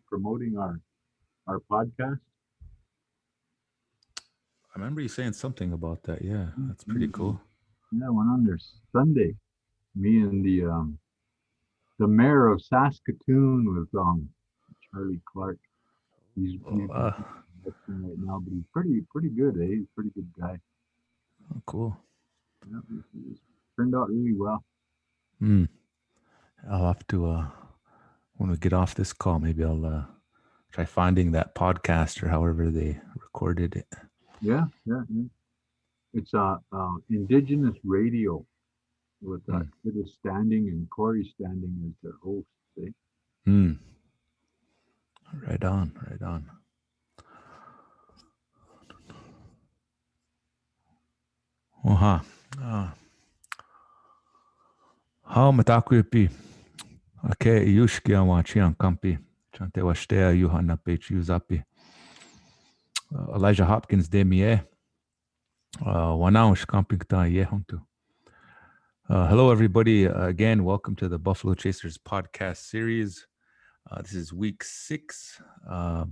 promoting our podcast. I remember you saying something about that. Yeah, that's pretty Mhm. cool. Yeah, went on there Sunday. Me and the mayor of Saskatoon with Charlie Clark. He's Uh, election right now, but he's pretty good. Eh? He's a pretty good guy. cool. Yeah, he's turned out really well. Hmm. I'll have to when we get off this call, maybe I'll try finding that podcast or however they recorded it. Yeah, yeah, yeah. It's Indigenous radio with Hmm. Curtis Standing and Corey Standing as their hosts. Eh? Hmm. Right on. Right on. Oha. Ah. How matakuipi. Ake yushki awachi an kampi. Chante washtea yuhana pech yuzapi. Elijah Hopkins de mie. Wanaush kamping ta yehuntu. Hello, everybody. Again, welcome to the Buffalo Chasers podcast series. This is week 6. I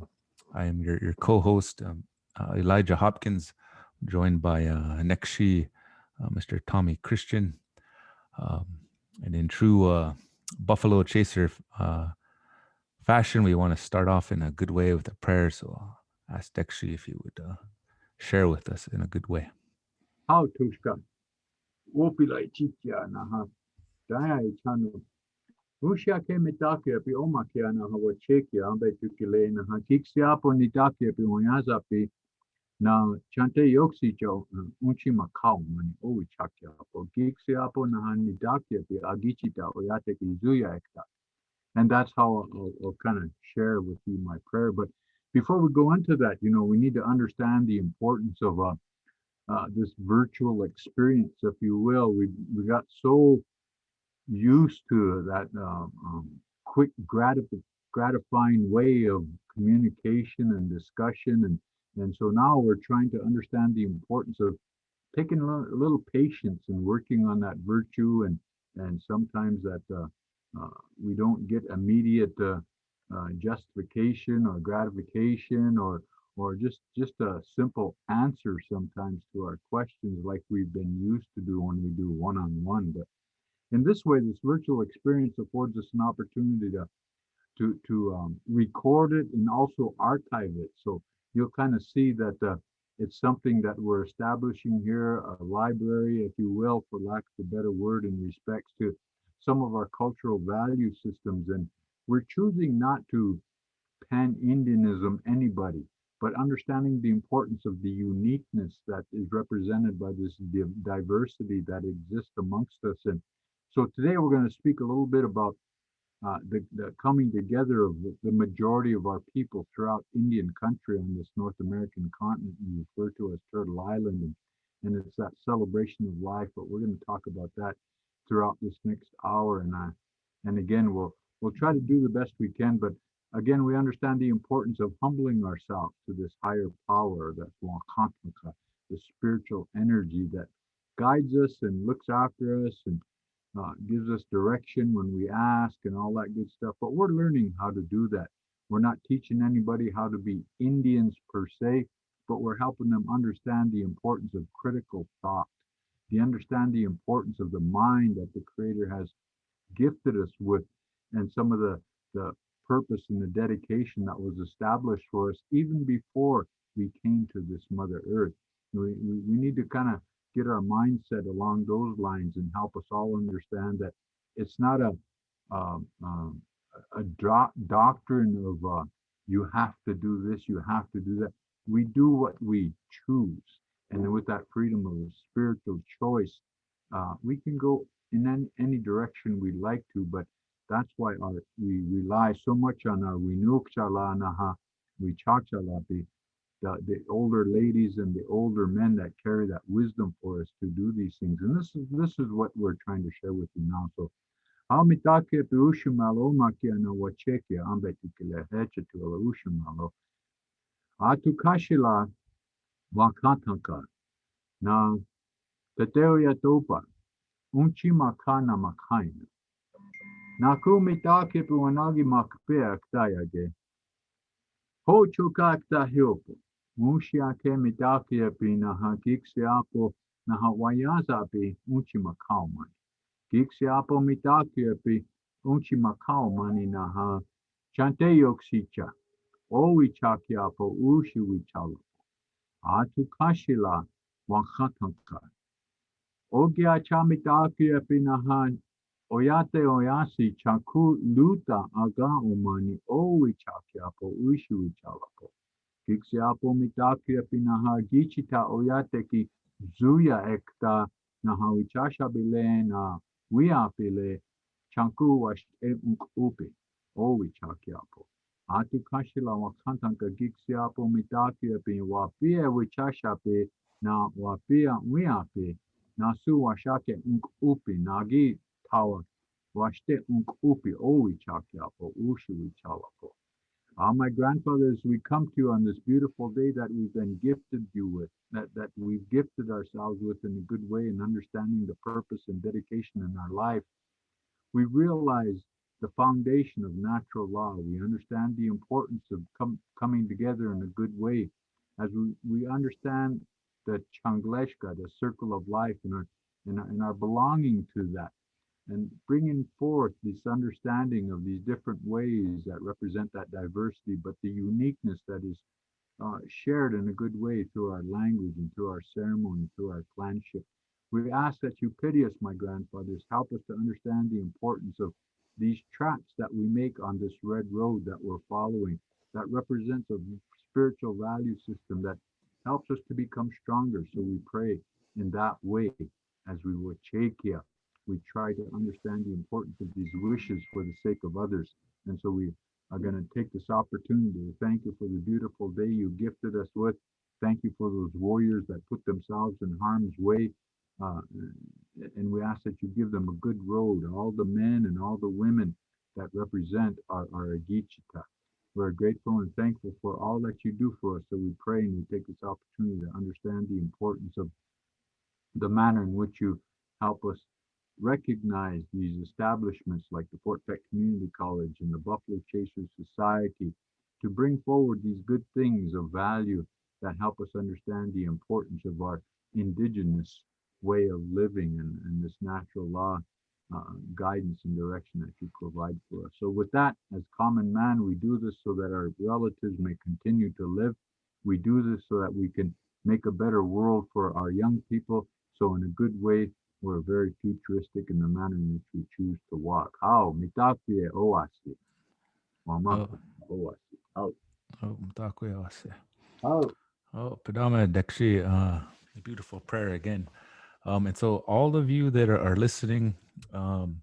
am your co-host, Elijah Hopkins, joined by Nekshi, Mr. Tommy Christian. Um, and in true Buffalo Chaser fashion, we want to start off in a good way with a prayer. So I'll ask Nekshi if you would share with us in a good way. How Tushka? Wopilai Chikia Naha. Daya Chano. Ushia ke mitake pi omakia na hawa chekia ambe tukile na hakiksiapo nitake pi onyaza na chante yoksi jo unchi makao mani owi chakiapo giksiapo na hanidake pi agichita oyate ki zuya ekta. And that's how I'll kind of share with you my prayer. But before we go into that, we need to understand the importance of this virtual experience, if you will. We got so used to that quick gratifying way of communication and discussion, and so now we're trying to understand the importance of taking a little patience and working on that virtue, and sometimes that we don't get immediate justification or gratification or just a simple answer sometimes to our questions like we've been used to do when we do one-on-one. But in this way, this virtual experience affords us an opportunity to record it and also archive it. So you'll kind of see that it's something that we're establishing here, a library, if you will, for lack of a better word, in respects to some of our cultural value systems. And we're choosing not to pan-Indianism anybody, but understanding the importance of the uniqueness that is represented by this diversity that exists amongst us. And so today we're going to speak a little bit about the coming together of the majority of our people throughout Indian country on this North American continent we refer to as Turtle Island. And it's that celebration of life, but we're going to talk about that throughout this next hour. And again, we'll try to do the best we can, but again, we understand the importance of humbling ourselves to this higher power, that Wakantmaka, the spiritual energy that guides us and looks after us and gives us direction when we ask and all that good stuff. But we're learning how to do that. We're not teaching anybody how to be Indians per se, but we're helping them understand the importance of critical thought, the understand the importance of the mind that the Creator has gifted us with, and some of the purpose and the dedication that was established for us even before we came to this Mother Earth. We need to kind of get our mindset along those lines and help us all understand that it's not um, um, doctrine of you have to do this, you have to do that. We do what we choose, and with that freedom of spiritual choice, we can go in any direction we like to. But that's why we rely so much on our winukshalanaha, wichachalapi, the older ladies and the older men that carry that wisdom for us to do these things. And this is what we're trying to share with you now. So Amitake Ushimalo Makiana Wachekia Ambetikile Hechetuala Ushimalo Atukashila Wakatanka Na Tateria Topa Unchi Makana Makaina Naku Mitake Puanagi Makpea Ktayage Ho chukakta hiopo. Mushiake midakiapi na ha gixiapo na hawayazapi uchimakauman. Gixiapo midakiapi uchimakauman na ha chanteyoxicha. Owichakiapo ushiwichalo. Atukashila wakhatanka. Ogia chamitakiapi na ha oyate oyasi chaku luta aga umani owichakiapo ushiwichalapo. Kiksiapo mitaki pinaha gichita oyateki zuya ekta naha wichasha bile na wiapile chanku wash upi o wichakiapo. Atu kashila wakantanka giksiapo mitaki pin wapia wichasha pe na wapia wiapi na su washake upi nagi tawa washte upi o wichakiapo ushi wichalapo. My grandfathers, we come to you on this beautiful day that we've been gifted you with, that we've gifted ourselves with in a good way in understanding the purpose and dedication in our life. We realize the foundation of natural law. We understand the importance of coming together in a good way as we understand the changleshka, the circle of life, and our belonging to that and bringing forth this understanding of these different ways that represent that diversity, but the uniqueness that is shared in a good way through our language and through our ceremony, through our clanship. We ask that you pity us, my grandfathers. Help us to understand the importance of these tracks that we make on this red road that we're following, that represents a spiritual value system that helps us to become stronger. So we pray in that way as we would chekia. We try to understand the importance of these wishes for the sake of others. And so we are going to take this opportunity to thank you for the beautiful day you gifted us with. Thank you for those warriors that put themselves in harm's way. Uh, and we ask that you give them a good road, all the men and all the women that represent our Agichita. We're grateful and thankful for all that you do for us. So we pray and we take this opportunity to understand the importance of the manner in which you help us recognize these establishments like the Fort Peck Community College and the Buffalo Chasers Society to bring forward these good things of value that help us understand the importance of our indigenous way of living and this natural law guidance and direction that you provide for us. So, with that, as common man, we do this so that our relatives may continue to live. We do this so that we can make a better world for our young people. So, in a good way, we're very futuristic in the manner in which we choose to walk. How? Mitapie oasi. Mama Oh, oasi. How? mtakwe wase. How? Oh, Padama Dekshi, beautiful prayer again. And so all of you that are listening, um,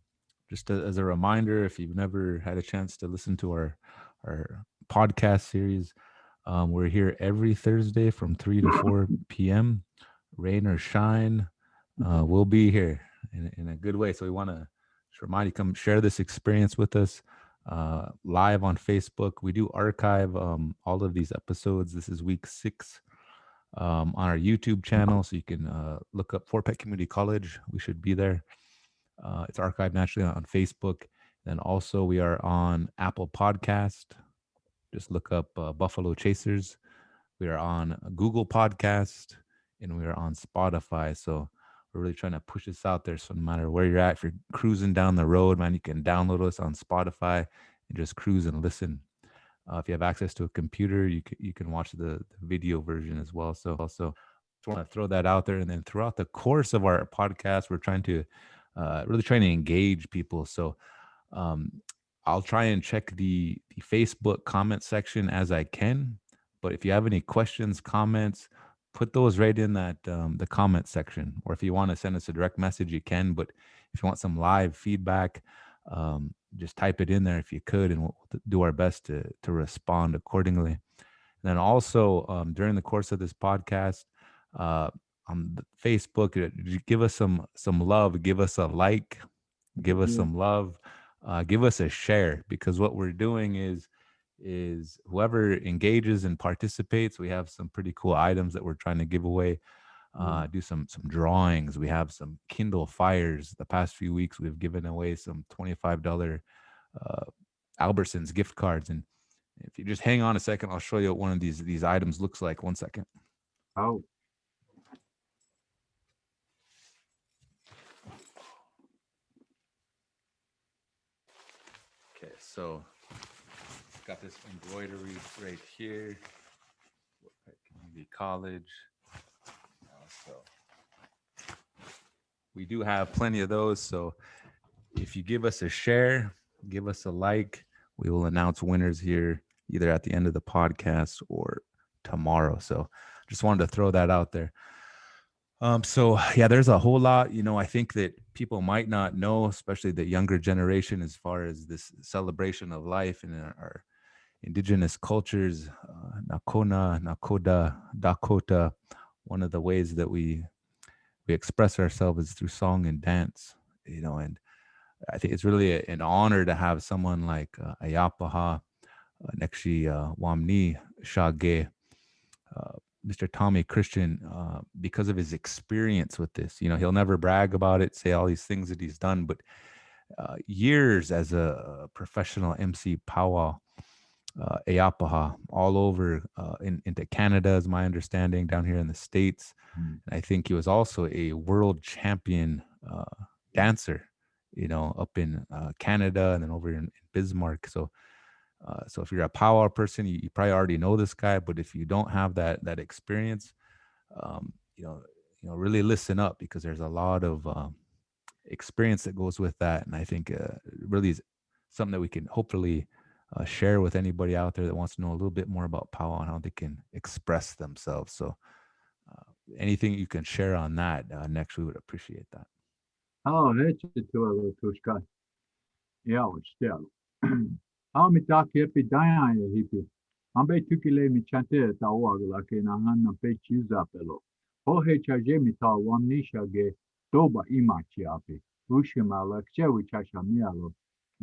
just as a reminder, if you've never had a chance to listen to our podcast series, we're here every Thursday from 3 to 4 p.m. Rain or shine, we'll be here in a good way. So we want to just remind you, come share this experience with us live on Facebook. We do archive all of these episodes. This is week 6 on our YouTube channel. So you can look up Fort Peck Community College. We should be there. It's archived naturally on Facebook. Then also we are on Apple Podcast. Just look up Buffalo Chasers. We are on Google Podcast and we are on Spotify. So we're really trying to push this out there. So no matter where you're at, if you're cruising down the road, man, you can download us on Spotify and just cruise and listen. If you have access to a computer, you can watch the video version as well. So also just want to throw that out there. And then throughout the course of our podcast, we're trying to really trying to engage people. So um, I'll try and check the Facebook comment section as I can. But if you have any questions, comments, put those right in that the comment section. Or if you want to send us a direct message, you can. But if you want some live feedback, just type it in there if you could, and we'll do our best to respond accordingly. And then also during the course of this podcast, uh, on Facebook, give us some love, give us a like, give us Yeah. some love, give us a share, because what we're doing is whoever engages and participates, we have some pretty cool items that we're trying to give away. Do some drawings. We have some Kindle Fires. The past few weeks, we've given away some $25 uh, Albertsons gift cards, If you just hang on a second, I'll show you what one of these items looks like. 1 second. Oh, Okay, so got this embroidery right here. Community college. So we do have plenty of those. So if you give us a share, give us a like, we will announce winners here either at the end of the podcast or tomorrow. So just wanted to throw that out there. So yeah, there's a whole lot, I think that people might not know, especially the younger generation, as far as this celebration of life in our indigenous cultures, Nakona, Nakoda, Dakota. One of the ways that we express ourselves is through song and dance, and I think it's really an honor to have someone like Ayapaha, Nekshi Wamni Shage, Mr. Tommy Christian, because of his experience with this. He'll never brag about it, say all these things that he's done, but years as a professional MC powwow, Ayapaha, all over into Canada, is my understanding, down here in the States. And I think he was also a world champion dancer, up in Canada and then over in Bismarck. So if you're a powwow person, you probably already know this guy. But if you don't have that experience, um, you know, really listen up, because there's a lot of experience that goes with that. And I think really is something that we can hopefully share with anybody out there that wants to know a little bit more about powwow and how they can express themselves. So anything you can share on that, next, we would appreciate that. oh, hecha tu alo tushka. Yeah, it's still. Ah, mi ta kepi daya ya hipi. Ambe tukile mi chante ta wagla ke na hanna pe chuza pelo. Ho hecha je mi ta wamnisha ge doba imachi api. Ushima la kchewi chasha mialo.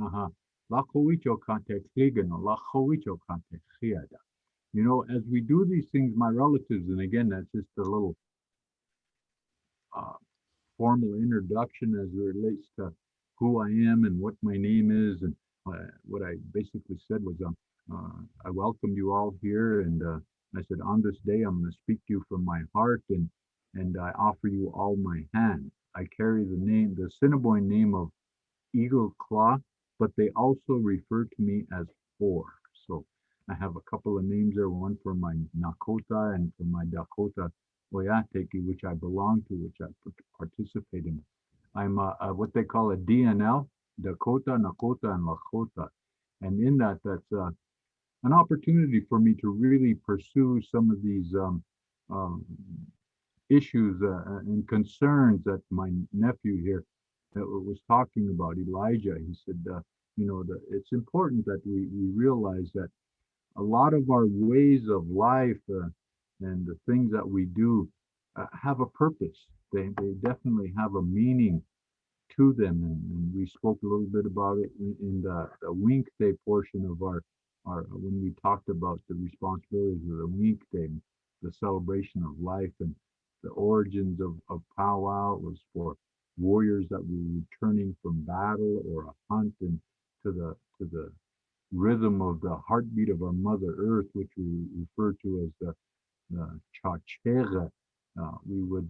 Aha. La kowicho kante kligano, la kowicho kante khiada. As we do these things, my relatives, and again, that's just a little uh, formal introduction as it relates to who I am and what my name is. And what I basically said was, I welcome you all here. And I said, on this day, I'm going to speak to you from my heart, and I offer you all my hand. I carry the Assiniboine name of Eagle Claw, but they also refer to me as Four. So I have a couple of names there, one for my Nakota and for my Dakota Oyateki, which I belong to, which I participate in. I'm what they call a DNL, Dakota, Nakota, and Lakota. And in that, that's an opportunity for me to really pursue some of these um, issues and concerns that my nephew here was talking about, Elijah. He said, that it's important that we realize that a lot of our ways of life and the things that we do have a purpose. They definitely have a meaning to them. And we spoke a little bit about it in the Wink Day portion of our when we talked about the responsibilities of the Wink Day, the celebration of life and the origins of powwow. It was for warriors that were returning from battle or a hunt, and to the rhythm of the heartbeat of our Mother Earth, which we refer to as the chachere. We would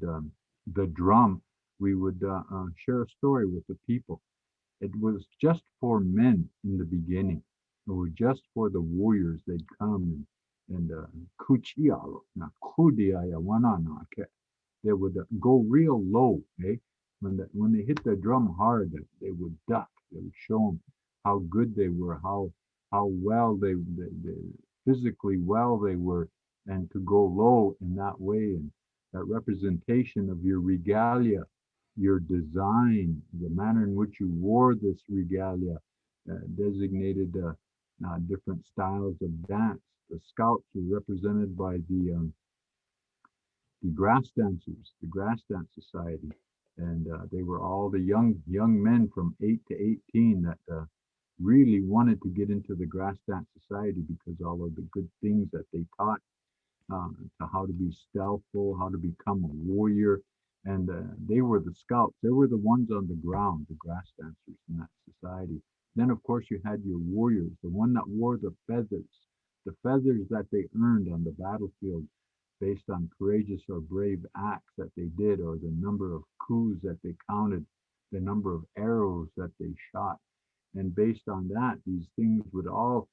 the drum. We would share a story with the people. It was just for men in the beginning. It was just for the warriors. They'd come and kuchialo na kudiaya wananake. They would go real low, eh? When they hit the drum hard, they would duck. They would show them how good they were, how well they physically well they were, and to go low in that way, and that representation of your regalia, your design, the manner in which you wore this regalia, designated different styles of dance. The scouts were represented by the grass dancers, the grass dance society, and they were all the young men from 8 to 18 that really wanted to get into the grass dance society because all of the good things that they taught to how to be stealthful, how to become a warrior. And they were the scouts. They were the ones on the ground, the grass dancers in that society. Then, of course, you had your warriors, the one that wore the feathers. the feathers that they earned on the battlefield based on courageous or brave acts that they did, or the number of coups that they counted, the number of arrows that they shot. And based on that, these things would all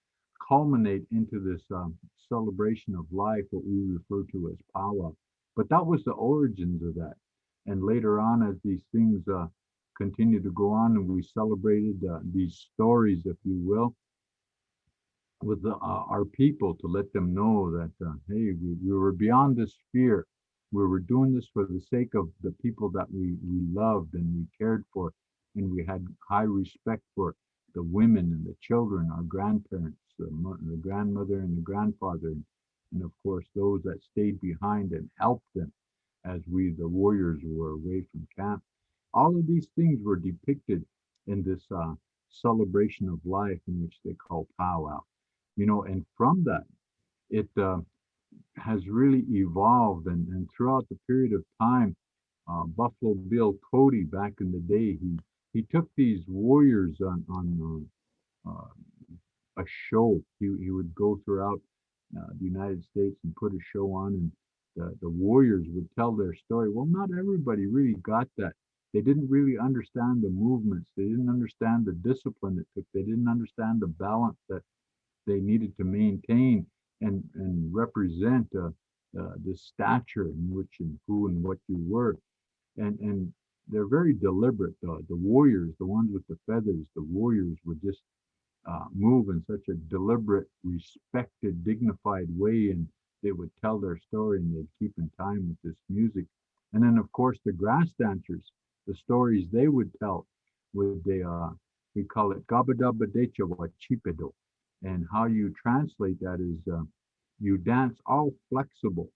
culminate into this celebration of life, what we refer to as powwow. But that was the origins of that. And later on, as these things continued to go on, and we celebrated these stories, if you will, with our people, to let them know that, hey, we were beyond this fear. We were doing this for the sake of the people that we loved and we cared for, and we had high respect for the women and the children, our grandparents, the grandmother and the grandfather, and of course those that stayed behind and helped them as we, the warriors, were away from camp. All of these things were depicted in this celebration of life, in which they call powwow. And from that, it has really evolved, and throughout the period of time, Buffalo Bill Cody, back in the day, he took these warriors on a show. He would go throughout the United States and put a show on, and the warriors would tell their story. Well, not everybody really got that. They didn't really understand the movements. They didn't understand the discipline it took. They didn't understand the balance that they needed to maintain and represent the stature in which and who and what you were. And they're very deliberate. The warriors, the ones with the feathers, the warriors would just move in such a deliberate, respected, dignified way, and they would tell their story and they'd keep in time with this music. And then, of course, the grass dancers, the stories they would tell, would they we call it gabadaba decha wachipedo, and how you translate that is you dance all flexible.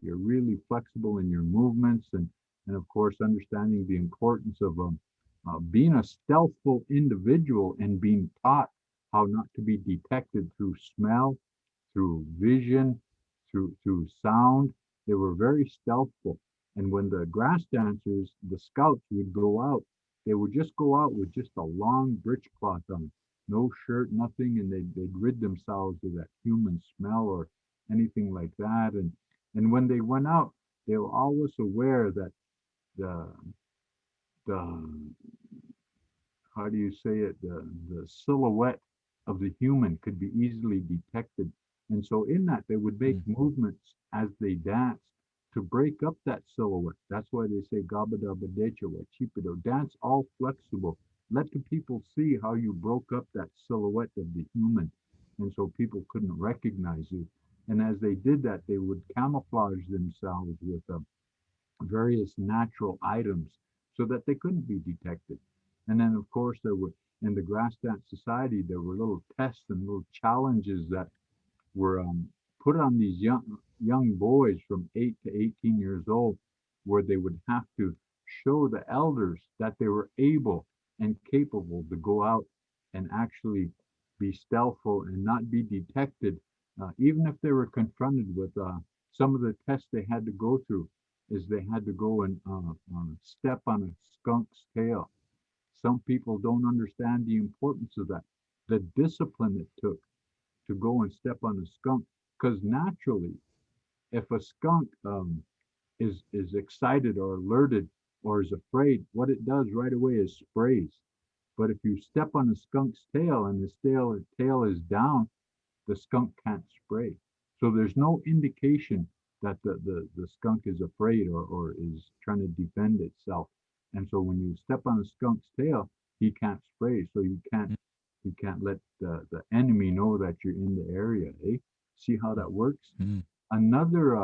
You're really flexible in your movements, and of course, understanding the importance of being a stealthful individual and being taught how not to be detected through smell, through vision, through sound. They were very stealthful. And when the grass dancers, the scouts, would go out, they would just go out with just a long breechcloth on, no shirt, nothing, and they'd rid themselves of that human smell or anything like that. And when they went out, they were always aware that the the how do you say it, the silhouette of the human could be easily detected. And so in that, they would make Mm. movements as they danced to break up that silhouette. That's why they say gabada badecha or chipido, dance all flexible. Let the people see how you broke up that silhouette of the human. And so people couldn't recognize you. And as they did that, they would camouflage themselves with various natural items so that they couldn't be detected. And then, of course, there were, in the Grass Dance Society, there were little tests and little challenges that were put on these young boys from 8 to 18 years old, where they would have to show the elders that they were able and capable to go out and actually be stealthful and not be detected, even if they were confronted with some of the tests they had to go through. Is they had to go and step on a skunk's tail. Some people don't understand the importance of that, the discipline it took to go and step on a skunk. Because naturally, if a skunk is excited or alerted or is afraid, what it does right away is sprays. But if you step on a skunk's tail and his tail is down, the skunk can't spray. So there's no indication that the skunk is afraid or is trying to defend itself. And so when you step on a skunk's tail, he can't spray. So you can't let the enemy know that you're in the area. Eh? See how that works? Mm. Another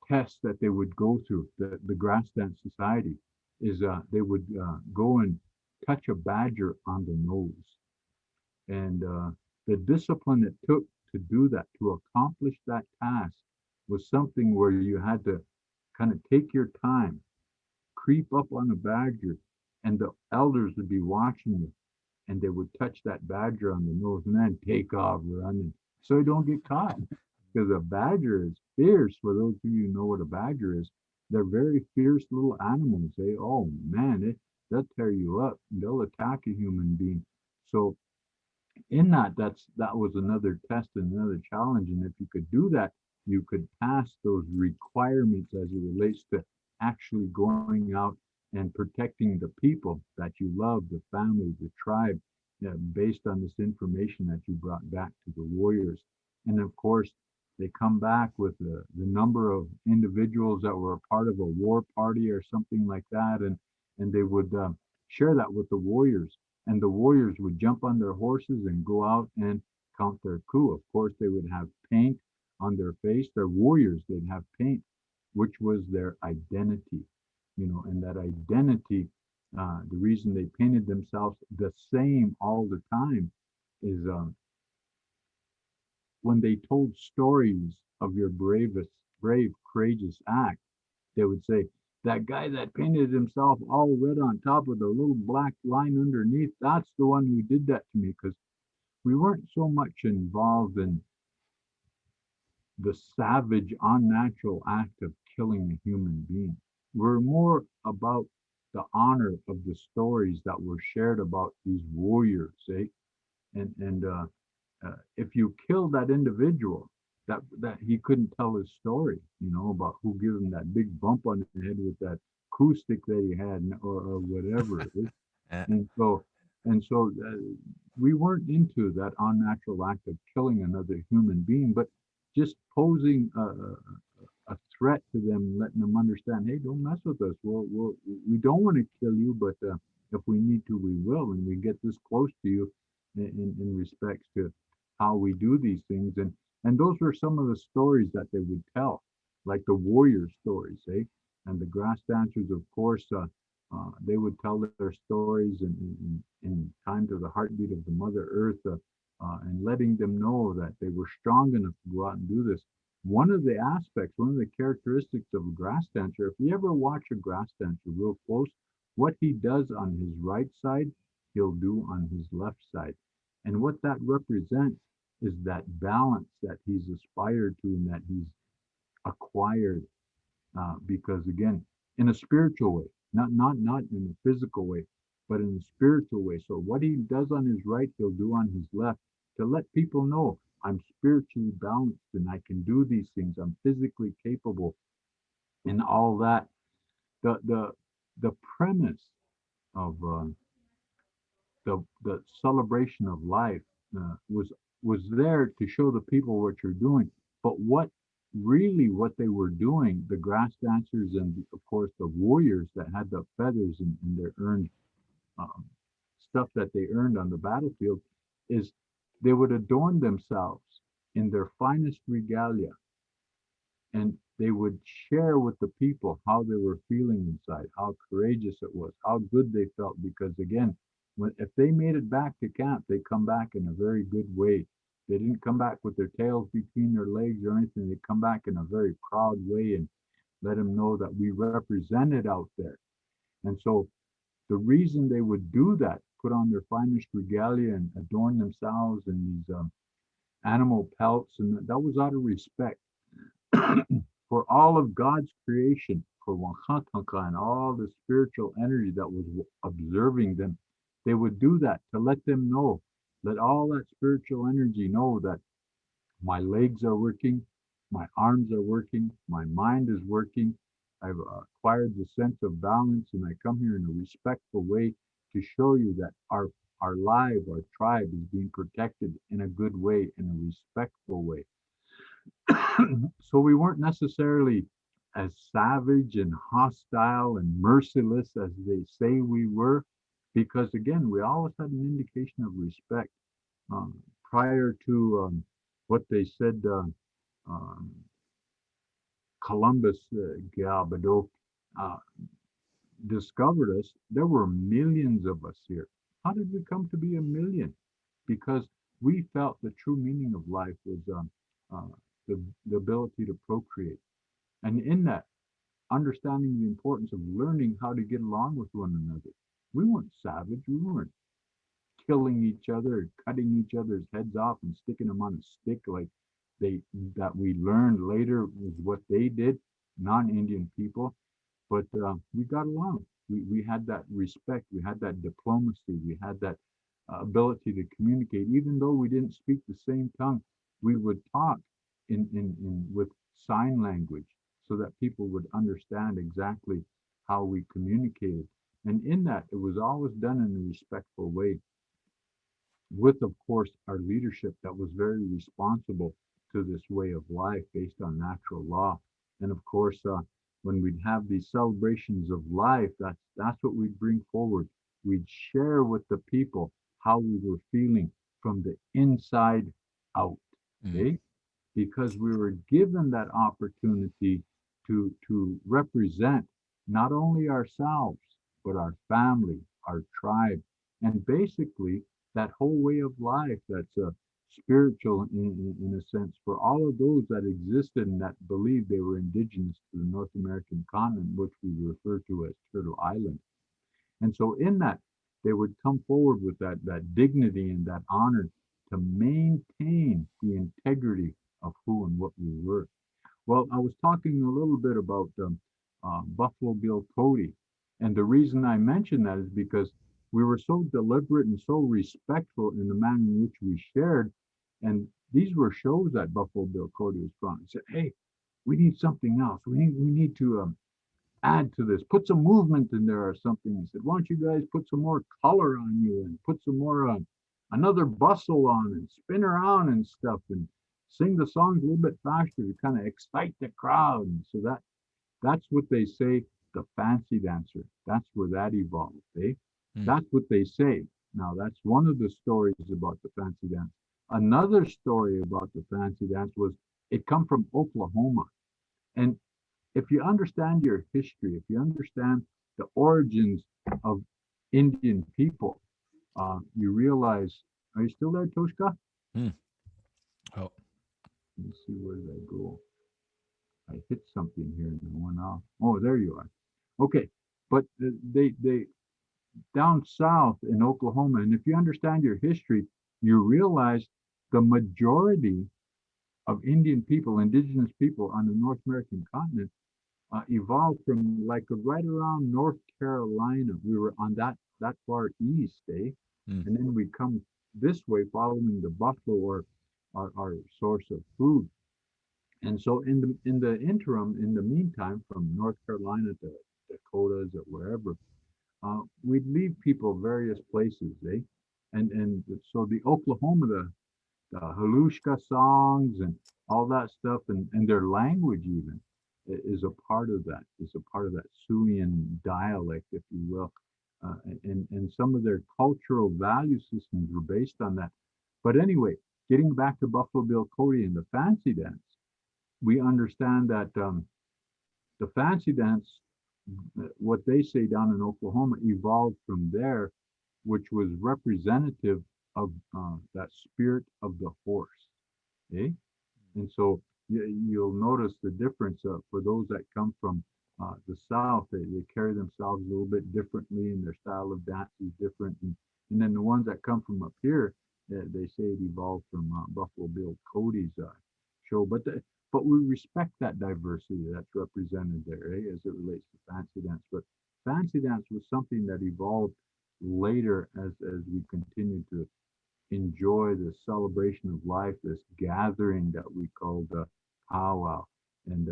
test that they would go through, the Grass Dance Society, is they would go and touch a badger on the nose. And the discipline it took to do that, to accomplish that task, was something where you had to kind of take your time, creep up on a badger, and the elders would be watching you, and they would touch that badger on the nose and then take off running so you don't get caught. Because a badger is fierce. For those of you who know what a badger is, they're very fierce little animals. Oh man, they'll tear you up. They'll attack a human being. So in that was another test and another challenge. And if you could do that, you could pass those requirements as it relates to actually going out and protecting the people that you love, the family, the tribe, based on this information that you brought back to the warriors. And of course, they come back with the number of individuals that were a part of a war party or something like that, and they would share that with the warriors, and the warriors would jump on their horses and go out and count their coup. Of course, they would have paint on their face. They're warriors. They'd have paint, which was their identity, and that identity, the reason they painted themselves the same all the time is when they told stories of your brave, courageous act, they would say, that guy that painted himself all red on top with a little black line underneath, that's the one who did that to me. Because we weren't so much involved in the savage, unnatural act of killing a human being. We're more about the honor of the stories that were shared about these warriors, eh? And if you kill that individual, that he couldn't tell his story, about who gave him that big bump on the head with that acoustic that he had, or whatever it is. Uh, And so we weren't into that unnatural act of killing another human being, but just posing a threat to them, letting them understand, hey, don't mess with us. We don't want to kill you, but if we need to, we will. And we get this close to you in respects to how we do these things. And those were some of the stories that they would tell, like the warrior stories, eh? And the grass dancers, of course, they would tell their stories in time to the heartbeat of the Mother Earth, and letting them know that they were strong enough to go out and do this. One of the aspects, one of the characteristics of a grass dancer, if you ever watch a grass dancer real close, what he does on his right side, he'll do on his left side. And what that represents is that balance that he's aspired to and that he's acquired, because again, in a spiritual way, not in a physical way, but in a spiritual way. So what he does on his right, he'll do on his left, to let people know I'm spiritually balanced and I can do these things. I'm physically capable and all that. The premise of the celebration of life was there to show the people what you're doing. But what they were doing, the grass dancers and of course the warriors that had the feathers and their earned um, stuff that they earned on the battlefield, is they would adorn themselves in their finest regalia, and they would share with the people how they were feeling inside, how courageous it was, how good they felt. Because again, if they made it back to camp, they come back in a very good way. They didn't come back with their tails between their legs or anything. They come back in a very proud way and let them know that we represented out there. And so the reason they would do that, put on their finest regalia and adorn themselves in these animal pelts, and that was out of respect for all of God's creation, for Wachatanka and all the spiritual energy that was observing them. They would do that to let them know, let all that spiritual energy know that my legs are working, my arms are working, my mind is working. I've acquired the sense of balance, and I come here in a respectful way to show you that our tribe is being protected in a good way, in a respectful way. So we weren't necessarily as savage and hostile and merciless as they say we were, because again, we always had an indication of respect, prior to what they said. Um, Columbus, Galbado, uh, discovered us. There were millions of us here. How did we come to be a million? Because we felt the true meaning of life was uh, the ability to procreate. And in that, understanding the importance of learning how to get along with one another. We weren't savage. We weren't killing each other, cutting each other's heads off and sticking them on a stick like they that we learned later was what they did, non-Indian people. But we got along. We had that respect. We had that diplomacy. We had that ability to communicate. Even though we didn't speak the same tongue, we would talk in with sign language so that people would understand exactly how we communicated. And in that, it was always done in a respectful way, with, of course, our leadership that was very responsible to this way of life based on natural law. And of course, when we'd have these celebrations of life, that's what we'd bring forward. We'd share with the people how we were feeling from the inside out. Mm. Okay, because we were given that opportunity to represent not only ourselves but our family, our tribe, and basically that whole way of life that's spiritual in a sense for all of those that existed and that believed they were indigenous to the North American continent, which we refer to as Turtle Island. And so in that, they would come forward with that dignity and that honor to maintain the integrity of who and what we were. Well, I was talking a little bit about Buffalo Bill Cody. And the reason I mentioned that is because we were so deliberate and so respectful in the manner in which we shared. And these were shows that Buffalo Bill Cody was from. He said, hey, we need something else. We need to add to this, put some movement in there or something. He said, why don't you guys put some more color on you and put some more another bustle on and spin around and stuff and sing the songs a little bit faster to kind of excite the crowd. And so that's what they say, the fancy dancer. That's where that evolved. Eh? Mm. That's what they say. Now that's one of the stories about the fancy dance. Another story about the fancy dance was it come from Oklahoma. And if you understand your history, if you understand the origins of Indian people, you realize, are you still there, Toshka? Mm. Oh. Let me see, where did I go? I hit something here and I went off. Oh, there you are. Okay, but they down south in Oklahoma, and if you understand your history, you realize the majority of Indian people, indigenous people on the North American continent evolved from like right around North Carolina. We were on that far east, eh? Mm. And then we come this way, following the buffalo or our source of food. And so in the interim, in the meantime, from North Carolina to Dakotas or wherever, we'd leave people various places, eh? And so the Oklahoma, the Halushka songs and all that stuff, and their language even is a part of that. Is a part of that Siouan dialect, if you will, and some of their cultural value systems were based on that. But anyway, getting back to Buffalo Bill Cody and the fancy dance, we understand that the fancy dance, what they say down in Oklahoma, evolved from there, which was representative of that spirit of the horse. Eh? And so you'll notice the difference for those that come from the South. They carry themselves a little bit differently, and their style of dance is different. And then the ones that come from up here, they say it evolved from Buffalo Bill Cody's show. But we respect that diversity that's represented there, as it relates to fancy dance. But fancy dance was something that evolved later as we continue to enjoy the celebration of life, this gathering that we called the powwow. And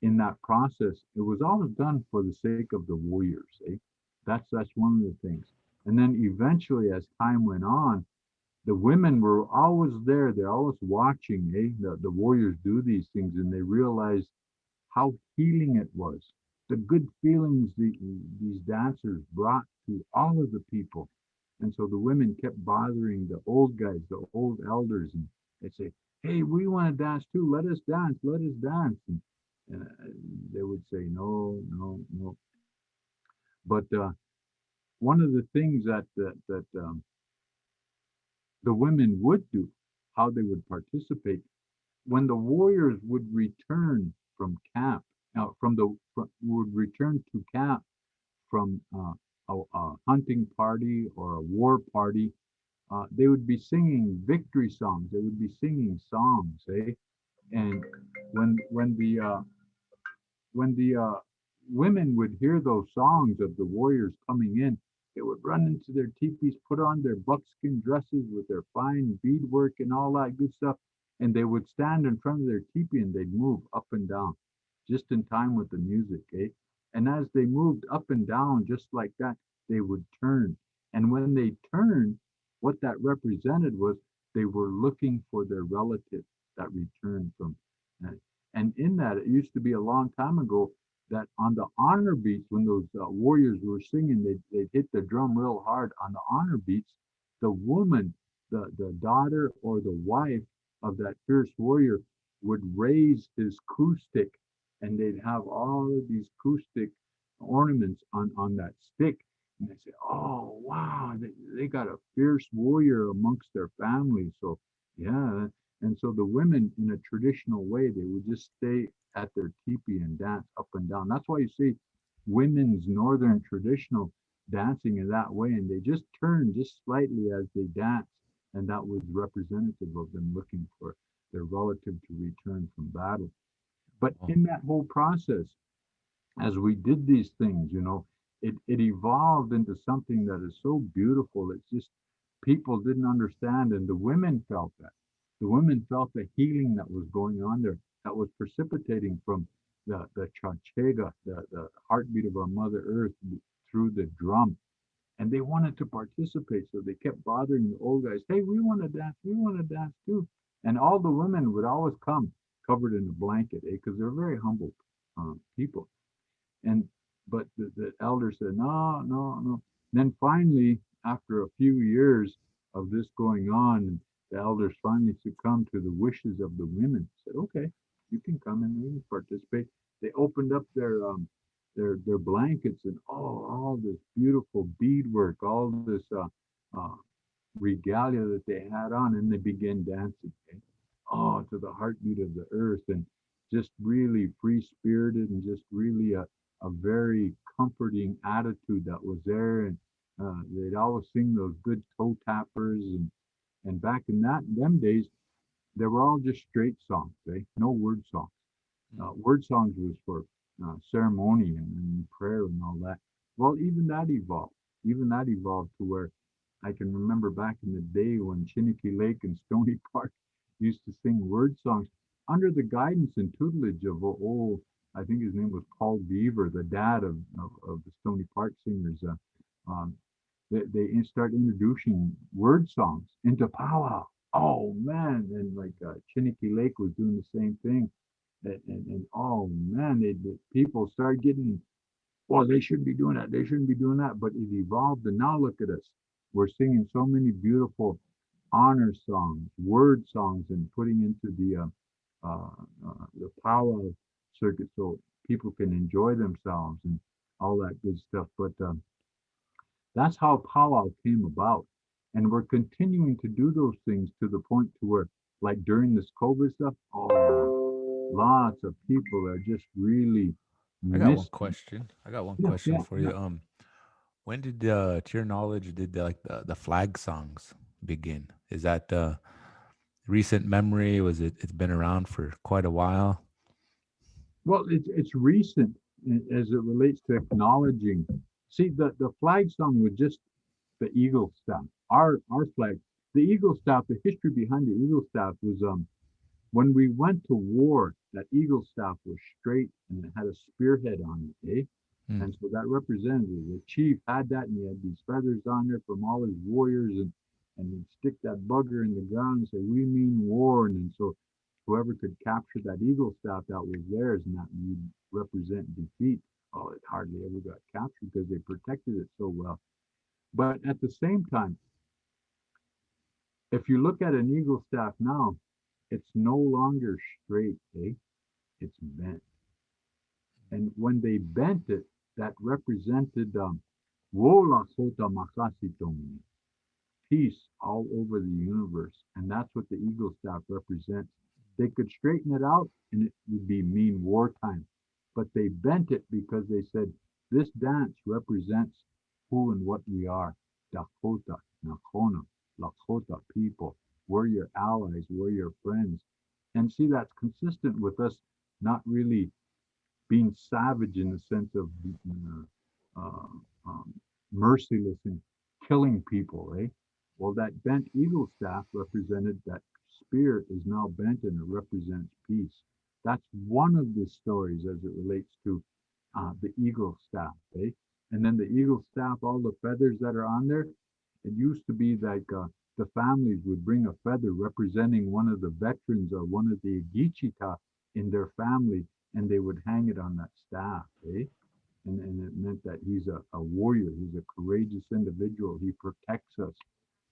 in that process, it was always done for the sake of the warriors. Eh? That's one of the things. And then eventually, as time went on, the women were always there. They're always watching, the warriors do these things, and they realized how healing it was. The good feelings these dancers brought to all of the people. And so the women kept bothering the old guys, the old elders, and they'd say, hey, we want to dance too. Let us dance. Let us dance. And they would say, no, no, no. But one of the things that the women would do, how they would participate, when the warriors would return from camp, would return to camp from a hunting party or a war party, they would be singing victory songs. They would be singing songs, eh? And when the women would hear those songs of the warriors coming in, They would run into their teepees, put on their buckskin dresses with their fine beadwork and all that good stuff, and they would stand in front of their teepee and they'd move up and down just in time with the music, eh? And as they moved up and down just like that, they would turn. And when they turned, what that represented was they were looking for their relative that returned from. uh, And in that, it used to be a long time ago that on the honor beats, when those warriors were singing, they'd hit the drum real hard on the honor beats. The woman, the daughter or the wife of that fierce warrior would raise his coup stick, and they'd have all of these coup stick ornaments on that stick. And they say, oh, wow, they got a fierce warrior amongst their family. So, yeah. And so the women, in a traditional way, they would just stay at their teepee and dance up and down. That's why you see women's northern traditional dancing in that way. And they just turn just slightly as they dance. And that was representative of them looking for their relative to return from battle. But Oh, in that whole process, as we did these things, it evolved into something that is so beautiful. It's just people didn't understand, and the women felt that. The women felt the healing that was going on there, that was precipitating from the chanchega, the heartbeat of our Mother Earth through the drum. And they wanted to participate, so they kept bothering the old guys. Hey, we want to dance. We want to dance too. And all the women would always come covered in a blanket, because they're very humble people. And but the elder said, no, no, no. Then finally, after a few years of this going on, the elders finally succumbed to the wishes of the women. Said, okay, you can come and we can participate. They opened up their blankets, and all this beautiful beadwork, all this uh, regalia that they had on, and they began dancing. Okay? Oh, to the heartbeat of the earth, and just really free spirited, and just really a very comforting attitude that was there. And they'd always sing those good toe tappers, and back in them days, they were all just straight songs, eh? No word songs. mm, Word songs was for ceremony and prayer and all that. Well, even that evolved. Even that evolved to where I can remember back in the day when Chiniki Lake and Stony Park used to sing word songs under the guidance and tutelage of old, I think his name was Paul Beaver, the dad of the Stony Park singers. Um, they start introducing word songs into powwow. Oh man, and like Chiniki Lake was doing the same thing, and oh man, the people start getting, well, they shouldn't be doing that. They shouldn't be doing that. But it evolved, and now look at us. We're singing so many beautiful honor songs, word songs, and putting into the powwow circuit so people can enjoy themselves and all that good stuff. But that's how powwow came about, and we're continuing to do those things to the point to where, like during this COVID stuff, oh, lots of people are just really I got one missing. question. I got one Yeah, question yeah, for yeah. you. When did, to your knowledge, did the flag songs begin? Is that recent memory? Was it? It's been around for quite a while. Well, it's recent as it relates to acknowledging. See, the flag song was just the eagle staff. Our flag, the eagle staff. The history behind the eagle staff was when we went to war. That eagle staff was straight and it had a spearhead on it, eh? Mm. And so that represented the chief had that, and he had these feathers on there from all his warriors, and he'd stick that bugger in the ground and say, "We mean war." And then so whoever could capture that eagle staff that was theirs and that would represent defeat, oh, it hardly ever got captured because they protected it so well. But at the same time, if you look at an eagle staff now, it's no longer straight, eh? It's bent. And when they bent it, that represented Wola Sota Makasitomi, peace all over the universe. And that's what the eagle staff represents. They could straighten it out and it would be mean wartime. But they bent it because they said this dance represents who and what we are. Dakota, Nakona, Lakota people. We're your allies, we're your friends. And see, that's consistent with us not really being savage in the sense of uh, um, merciless in killing people, eh? Well, that bent eagle staff represented that spear is now bent and it represents peace. That's one of the stories as it relates to the eagle staff, eh? And then the eagle staff, all the feathers that are on there, it used to be like the families would bring a feather representing one of the veterans or one of the Gichita in their family, and they would hang it on that staff, eh? And it meant that he's a warrior, he's a courageous individual, he protects us,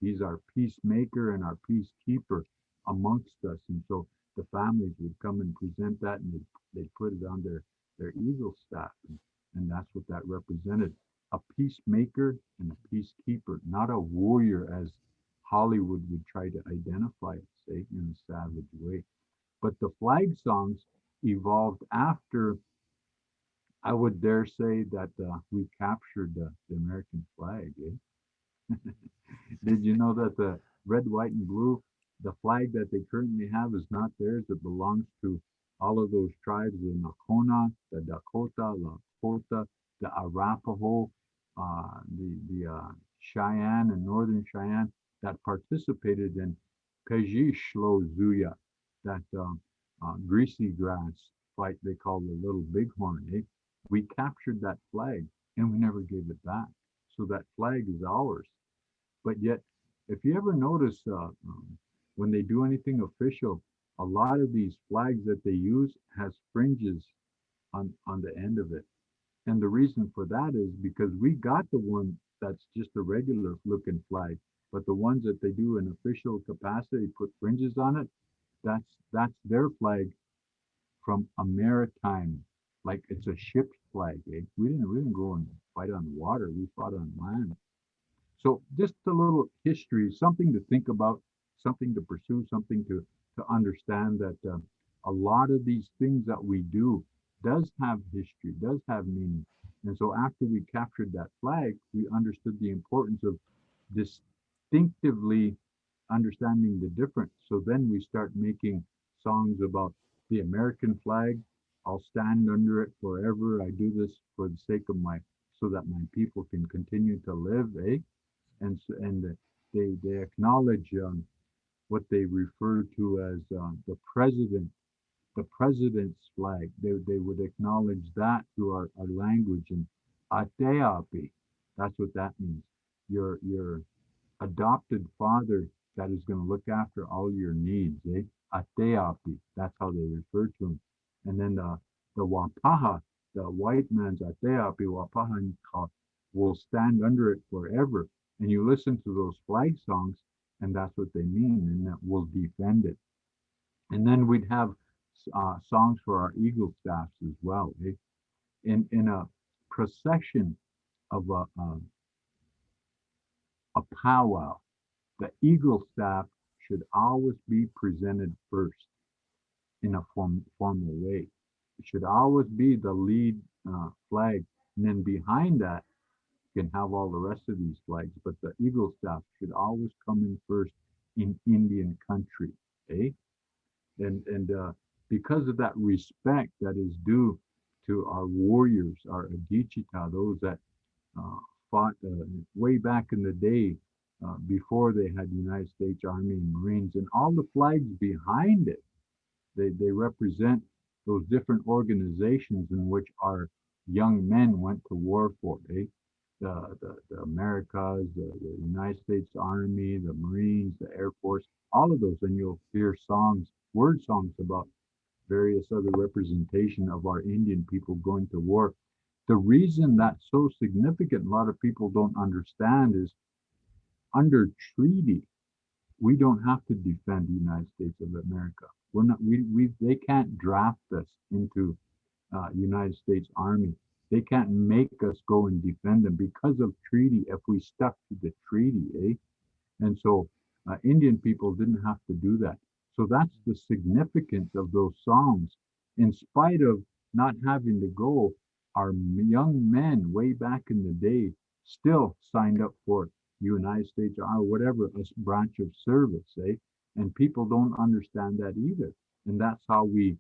he's our peacemaker and our peacekeeper amongst us. And so the families would come and present that, and they put it on their eagle staff, and that's what that represented: a peacemaker and a peacekeeper, not a warrior as Hollywood would try to identify it, say, in a savage way. But the flag songs evolved after, I would dare say, that we captured the American flag. Eh? Did you know that the red, white, and blue, the flag that they currently have is not theirs? It belongs to all of those tribes: the Nakona, the Dakota, Lakota, the Arapaho, the Cheyenne and Northern Cheyenne that participated in Pejishlozuya, that greasy grass fight they call the Little Bighorn. Eh? We captured that flag and we never gave it back. So that flag is ours. But yet, if you ever notice when they do anything official, a lot of these flags that they use has fringes on the end of it. And the reason for that is because we got the one that's just a regular looking flag, but the ones that they do in official capacity put fringes on it. That's their flag from a maritime, like it's a ship's flag. Eh? We didn't go and fight on water. We fought on land. So just a little history, something to think about, something to pursue, something to understand that a lot of these things that we do does have history, does have meaning. And so after we captured that flag, we understood the importance of distinctively understanding the difference. So then we start making songs about the American flag. I'll stand under it forever. I do this for the sake of my, so that my people can continue to live, eh? And they acknowledge what they refer to as the president's flag. They would acknowledge that through our language, and ateapi. That's what that means. Your adopted father that is going to look after all your needs. Eh? Ateapi. That's how they refer to him. And then the wapaha, the white man's ateapi, wapaha will stand under it forever. And you listen to those flag songs, and that's what they mean, and that will defend it. And then we'd have songs for our eagle staffs as well. Eh? In a procession of a powwow, the eagle staff should always be presented first in a formal way. It should always be the lead flag, and then behind that you can have all the rest of these flags. But the eagle staff should always come in first in Indian country, eh? And because of that respect that is due to our warriors, our Adichita, those that uh, fought way back in the day before they had United States Army and Marines, and all the flags behind it, they represent those different organizations in which our young men went to war for. Eh? The Americas, the United States Army, the Marines, the Air Force, all of those. And you'll hear songs, word songs about various other representation of our Indian people going to war. The reason that's so significant, a lot of people don't understand, is under treaty, we don't have to defend the United States of America. We're not. We they can't draft us into United States Army. They can't make us go and defend them because of treaty. If we stuck to the treaty, eh? And so Indian people didn't have to do that. So that's the significance of those songs. In spite of not having to go, our young men way back in the day still signed up for United States or whatever a branch of service, eh? And people don't understand that either. And that's how we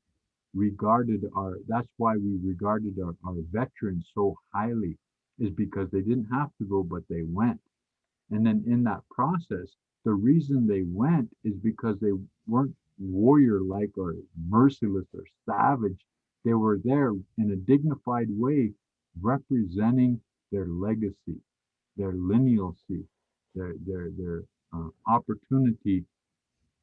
regarded our, that's why we regarded our veterans so highly. is because they didn't have to go, but they went. And then in that process, the reason they went is because they weren't warrior like or merciless or savage. They were there in a dignified way, representing their legacy, their linealcy, their opportunity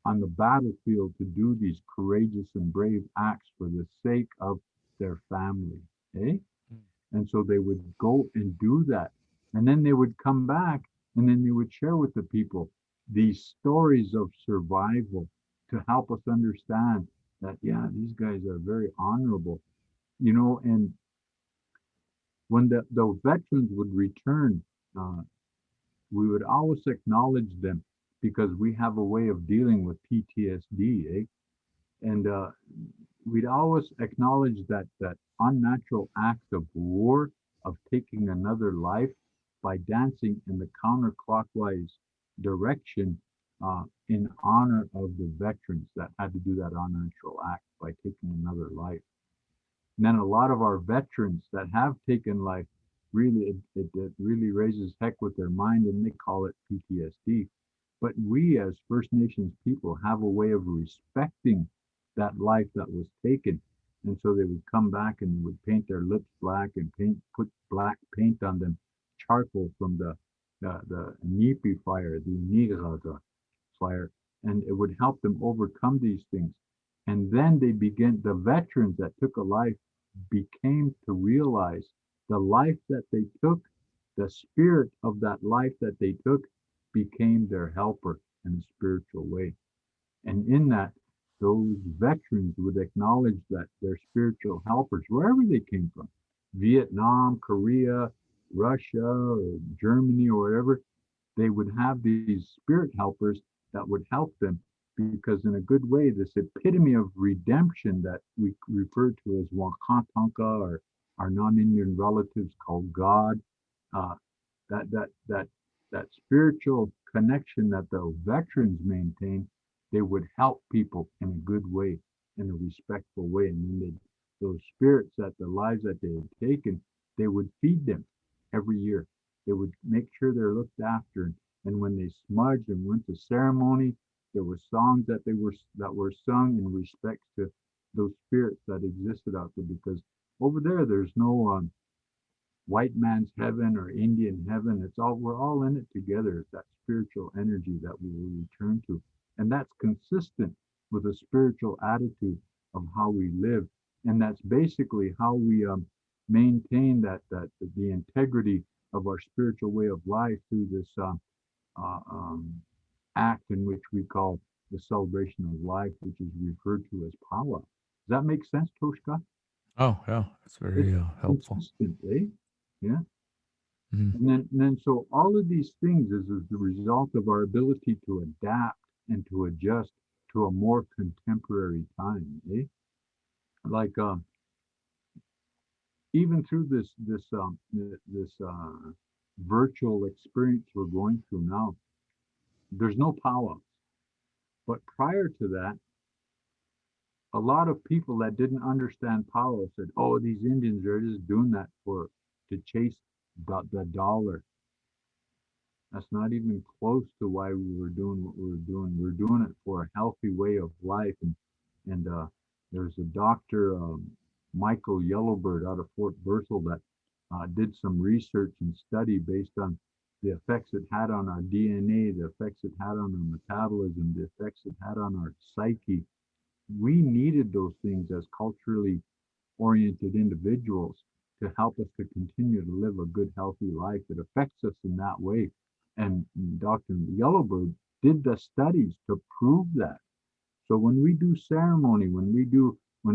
on the battlefield to do these courageous and brave acts for the sake of their family. Eh? And so they would go and do that. And then they would come back and then they would share with the people these stories of survival to help us understand that, yeah, these guys are very honorable, and when the veterans would return, uh, we would always acknowledge them because we have a way of dealing with PTSD, eh? And we'd always acknowledge that unnatural act of war, of taking another life by dancing in the counterclockwise direction in honor of the veterans that had to do that unnatural act by taking another life. And then a lot of our veterans that have taken life really it really raises heck with their mind and they call it PTSD. But we as First Nations people have a way of respecting that life that was taken. And so they would come back and they would paint their lips black and put black paint on them, charcoal from the Nipi fire, the Niraga fire, and it would help them overcome these things. And then the veterans that took a life became to realize the life that they took, the spirit of that life that they took became their helper in a spiritual way. And in that, those veterans would acknowledge that their spiritual helpers, wherever they came from, Vietnam, Korea, Russia, or Germany, or wherever, they would have these spirit helpers that would help them because in a good way, this epitome of redemption that we refer to as Wakatanka or our non-Indian relatives called God, uh, that that spiritual connection that the veterans maintain, they would help people in a good way, in a respectful way, and then those spirits that the lives that they had taken, they would feed them every year. They would make sure they're looked after, and when they smudged and went to ceremony, there were songs that were sung in respect to those spirits that existed out there because over there there's no white man's heaven or Indian heaven. It's all we're all in it together. It's that spiritual energy that we will return to. And that's consistent with a spiritual attitude of how we live. And that's basically how we maintain that the integrity of our spiritual way of life through this uh, um, act in which we call the celebration of life, which is referred to as Pawa. Does that make sense, Toshka? Oh, yeah, that's It's very helpful. consistent, eh? Yeah. Mhm. And then so all of these things is the result of our ability to adapt and to adjust to a more contemporary time, eh? Like even through this virtual experience we're going through now, there's no powwows. But prior to that, a lot of people that didn't understand powwow said, "Oh, these Indians are just doing that for to chase the dollar." That's not even close to why we were doing what we were doing. We're doing it for a healthy way of life. And there's a doctor, Michael Yellowbird, out of Fort Berthold, that did some research and study based on the effects it had on our DNA, the effects it had on our metabolism, the effects it had on our psyche. We needed those things as culturally oriented individuals to help us to continue to live a good, healthy life. It affects us in that way. And Dr. Yellowbird did the studies to prove that. So when we do ceremony, when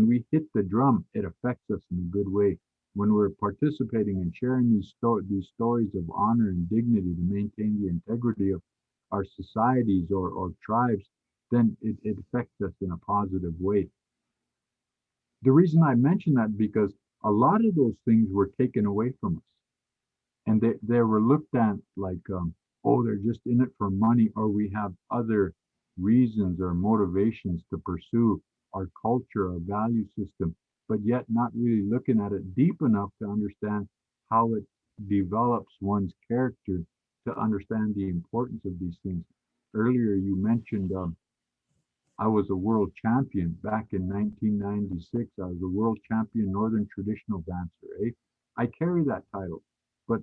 we hit the drum, it affects us in a good way. When we're participating and sharing these stories of honor and dignity to maintain the integrity of our societies or tribes, then it affects us in a positive way. The reason I mention that because a lot of those things were taken away from us, and they were looked at like, oh, they're just in it for money, or we have other reasons or motivations to pursue our culture, our value system, but yet not really looking at it deep enough to understand how it develops one's character to understand the importance of these things. Earlier, you mentioned I was a world champion back in 1996. I was a world champion Northern traditional dancer. Eh? I carry that title, but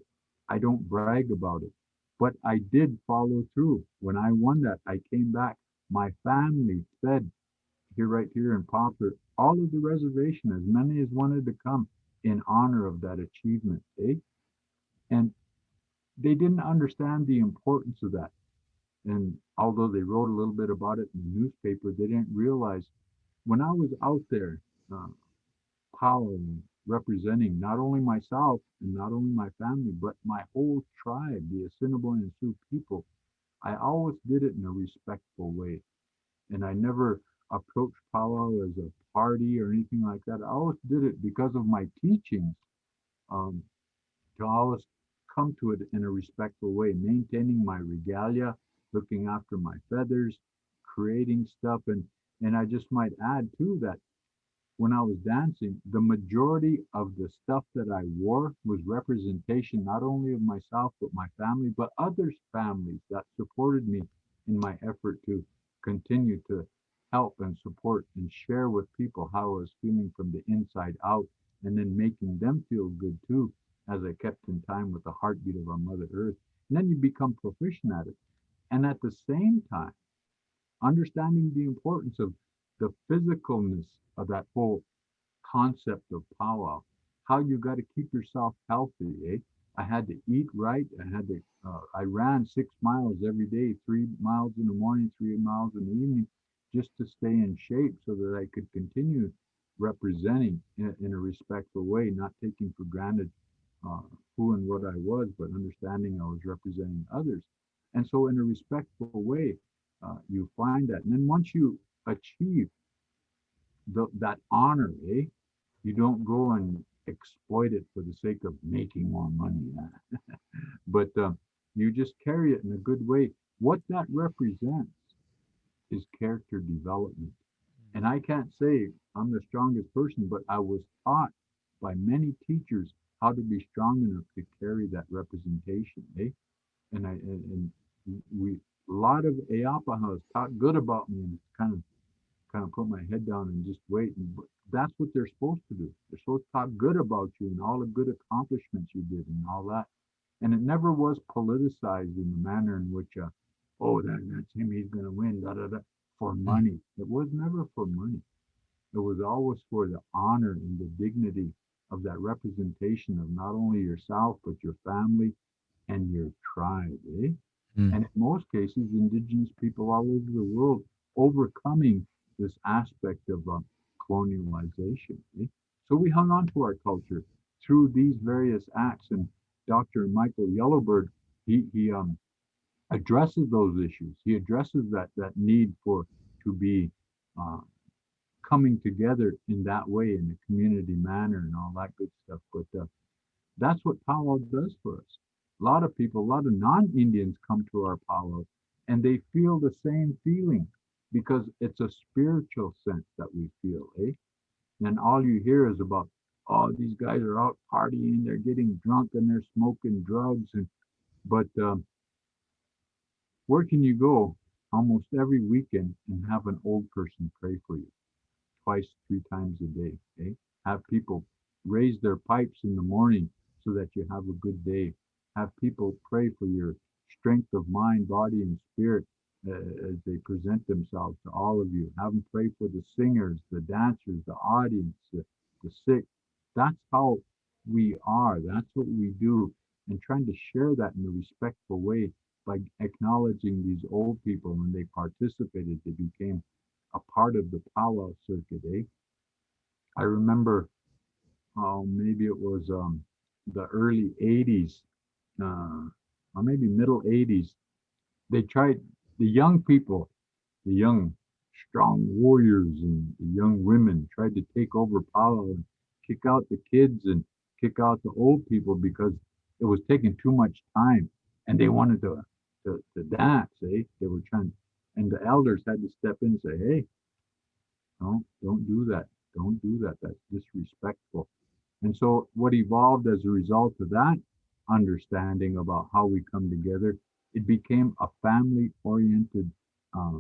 I don't brag about it. But I did follow through. When I won that, I came back. My family fed here, right here in Poplar, all of the reservation, as many as wanted to come in honor of that achievement. Eh? And they didn't understand the importance of that. And although they wrote a little bit about it in the newspaper, they didn't realize when I was out there, uh, powering, representing not only myself and not only my family, but my whole tribe, the Assiniboine and Sioux people, I always did it in a respectful way. And I never approached powwow as a party or anything like that. I always did it because of my teachings. Um, to always come to it in a respectful way, maintaining my regalia, looking after my feathers, creating stuff. And I just might add too that when I was dancing, the majority of the stuff that I wore was representation not only of myself, but my family, but others' families that supported me in my effort to continue to help and support and share with people how I was feeling from the inside out, and then making them feel good too, as I kept in time with the heartbeat of our Mother Earth. And then you become proficient at it. And at the same time, understanding the importance of the physicalness of that whole concept of powwow, how you got to keep yourself healthy. Eh? I had to eat right. I ran 6 miles every day, 3 miles in the morning, 3 miles in the evening, just to stay in shape so that I could continue representing in a respectful way, not taking for granted uh, who and what I was, but understanding I was representing others. And so, in a respectful way, you find that. And then once you achieve that honor, eh? You don't go and exploit it for the sake of making more money, but you just carry it in a good way. What that represents is character development. And I can't say I'm the strongest person, but I was taught by many teachers how to be strong enough to carry that representation. Eh? And we a lot of Eapa has talked good about me, and it's kind of put my head down and just wait. And that's what they're supposed to do. They're supposed to talk good about you and all the good accomplishments you did and all that. And it never was politicized in the manner in which, oh, that's him, he's going to win, da da da, for Mm. money. It was never for money. It was always for the honor and the dignity of that representation of not only yourself, but your family and your tribe. Eh? Mm. And in most cases, indigenous people all over the world overcoming this aspect of colonialization. Eh? So we hung on to our culture through these various acts. And Dr. Michael Yellowbird, he addresses those issues. He addresses that need for to be uh, coming together in that way in a community manner and all that good stuff. But that's what powwow does for us. A lot of people, a lot of non-Indians come to our powwow and they feel the same feeling because it's a spiritual sense that we feel, eh? And all you hear is about, oh, these guys are out partying, they're getting drunk and they're smoking drugs. And but where can you go almost every weekend and have an old person pray for you twice, 3 times a day? Eh? Have people raise their pipes in the morning so that you have a good day. Have people pray for your strength of mind, body, and spirit as they present themselves to all of you. Have them pray for the singers, the dancers, the audience, the sick. That's how we are. That's what we do. And trying to share that in a respectful way by acknowledging these old people when they participated, they became a part of the powwow circuit, eh? I remember, maybe it was the early 80s, or maybe middle 80s. They tried, the young people, the young, strong warriors and the young women tried to take over powwow and kick out the kids and kick out the old people because it was taking too much time and they wanted to dance, eh? They were trying, and the elders had to step in and say, hey, don't do that. Don't do that. That's disrespectful. And so what evolved as a result of that? understanding about how we come together. It became a family-oriented uh,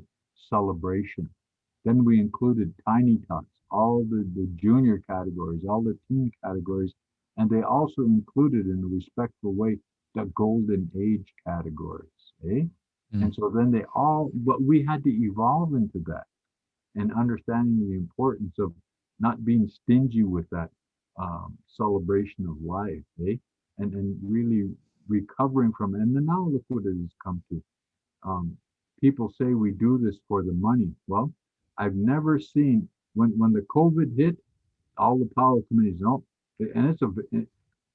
celebration. Then we included tiny tots, all the junior categories, all the teen categories, and they also included in a respectful way the golden age categories. Eh? Mm. And so then they all, but we had to evolve into that and understanding the importance of not being stingy with that celebration of life, eh? And really recovering from it. And then now look what it has come to. Um, People say we do this for the money. Well, I've never seen when the COVID hit, all the power committees, no, and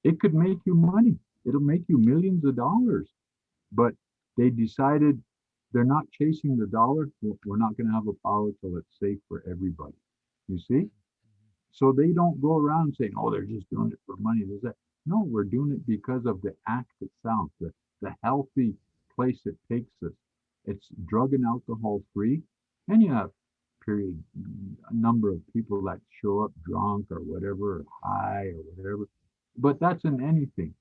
it could make you money. It'll make you millions of dollars, but they decided they're not chasing the dollar. We're not going to have a power till it's safe for everybody. You see? So they don't go around saying, oh, they're just doing it for money. There's that. No, we're doing it because of the act itself, the healthy place it takes us. It's drug and alcohol free. And you have period a number of people that show up drunk or whatever, or high or whatever. But that's in anything.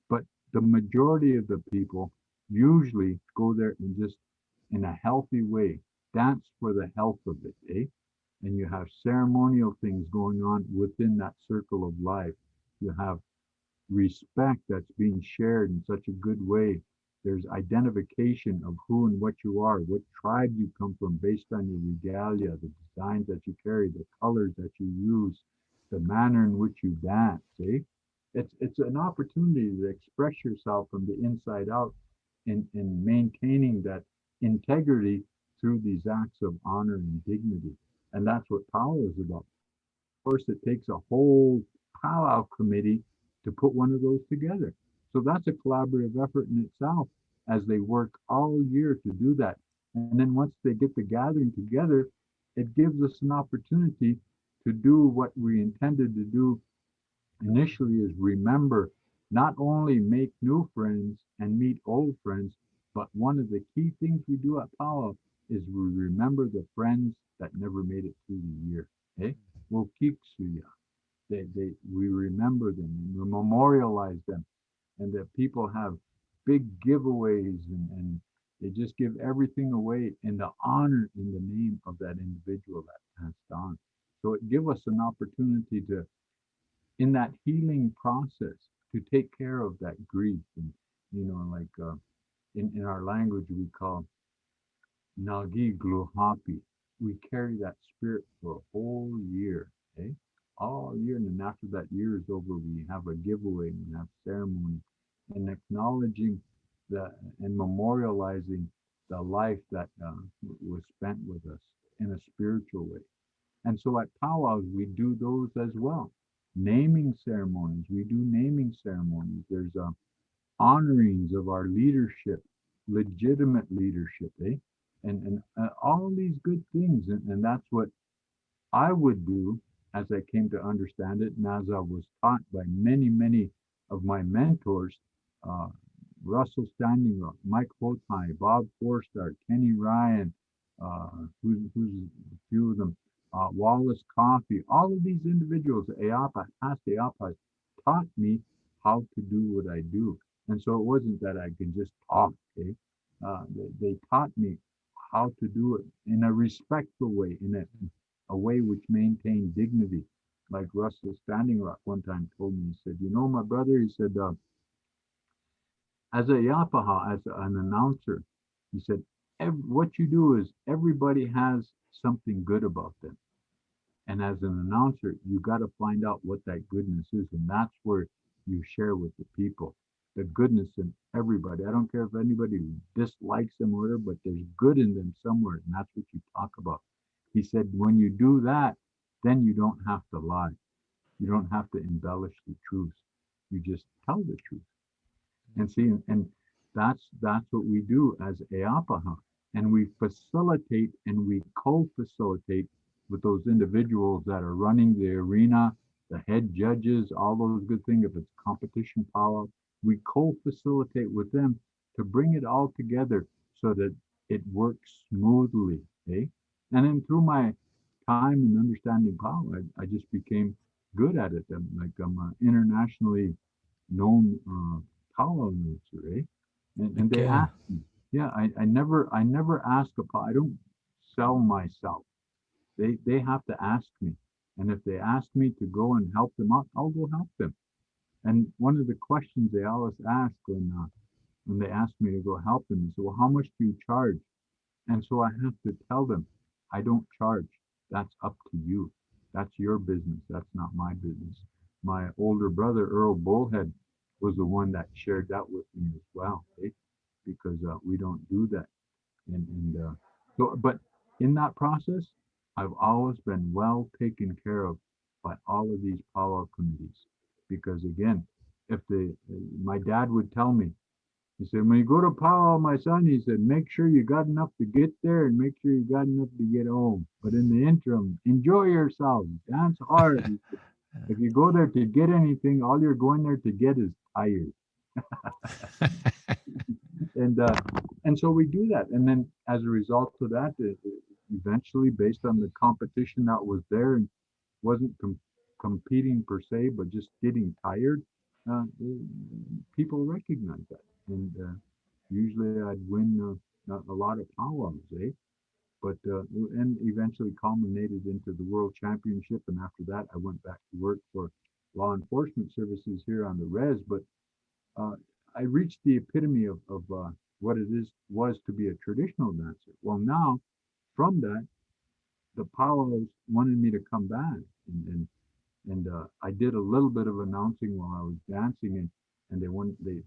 But the majority of the people usually go there and just in a healthy way dance for the health of it, eh? And you have ceremonial things going on within that circle of life. You have respect that's being shared in such a good way. There's identification of who and what you are, what tribe you come from based on your regalia, the designs that you carry, the colors that you use, the manner in which you dance. Eh? It's an opportunity to express yourself from the inside out in maintaining that integrity through these acts of honor and dignity. And that's what power is about. Of course, it takes a whole powwow committee to put one of those together. So that's a collaborative effort in itself as they work all year to do that. And then once they get the gathering together, it gives us an opportunity to do what we intended to do initially is remember, not only make new friends and meet old friends, but one of the key things we do at Powell is we remember the friends that never made it through the year. Eh? Wokiksuya. We remember them and we memorialize them, and that people have big giveaways and they just give everything away in the honor in the name of that individual that passed on. So it gives us an opportunity to in that healing process to take care of that grief and like in our language we call nagi gluhapi. We carry that spirit for a whole year, okay, all year, and then after that year is over we have a giveaway and we have ceremony and acknowledging the and memorializing the life that was spent with us in a spiritual way. And so at powwows, we do those as well. Naming ceremonies, we do naming ceremonies. There's honorings of our leadership, legitimate leadership, eh? And all these good things. And that's what I would do as I came to understand it, and as I was taught by many, many of my mentors, uh, Russell Standing Rock, Mike Hotai, Bob Forster, Kenny Ryan, who's a few of them, Wallace Coffey, all of these individuals, AAPA, past AAPAs, taught me how to do what I do. And so it wasn't that I could just talk, okay? They taught me how to do it in a respectful way, in a way which maintained dignity. Like Russell Standing Rock one time told me, he said, my brother, he said, as a Yapaha, as an announcer, he said, what you do is everybody has something good about them. And as an announcer, you got to find out what that goodness is. And that's where you share with the people the goodness in everybody. I don't care if anybody dislikes them or whatever, but there's good in them somewhere. And that's what you talk about. He said, when you do that, then you don't have to lie. You don't have to embellish the truth. You just tell the truth. And see, and that's what we do as EAPAHA. And we facilitate and we co-facilitate with those individuals that are running the arena, the head judges, all those good things. If it's competition power, we co-facilitate with them to bring it all together so that it works smoothly. Okay. And then through my time and understanding power, I just became good at it. I'm internationally known powwow announcer, eh? And Like, they yeah. ask me. Yeah, I never ask I don't sell myself. They have to ask me. And if they ask me to go and help them out, I'll go help them. And one of the questions they always ask when they ask me to go help them is, well, how much do you charge? And so I have to tell them, I don't charge. That's up to you. That's your business. That's not my business. My older brother, Earl Bullhead, was the one that shared that with me as well, eh? Because we don't do that. But in that process, I've always been well taken care of by all of these powwow committees. Because again, if my dad would tell me, he said, when you go to powwow, my son, he said, make sure you got enough to get there and make sure you got enough to get home. But in the interim, enjoy yourself, dance hard. He said, if you go there to get anything, all you're going there to get is tired. and uh, and so we do that, and then as a result of that, eventually, based on the competition that was there, and wasn't competing per se, but just getting tired, uh, people recognize that, and usually I'd win a lot of powwows, eh? But and eventually culminated into the world championship, and after that, I went back to work for law enforcement services here on the res, but uh, I reached the epitome of what it is was to be a traditional dancer. Well, now from that, the powwows wanted me to come back, and I did a little bit of announcing while I was dancing, and they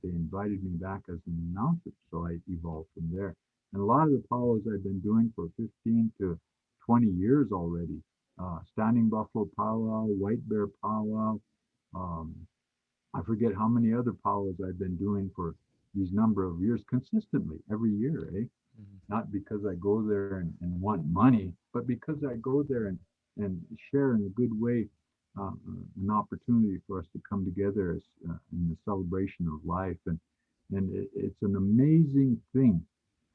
invited me back as an announcer, so I evolved from there. And a lot of the powwows I've been doing for 15 to 20 years already. Standing Buffalo Powwow, White Bear Powwow, um, I forget how many other powwows I've been doing for these number of years consistently every year, eh? Mhm. Not because I go there and want money, but because I go there and share in a good way an opportunity for us to come together as in the celebration of life. And it's an amazing thing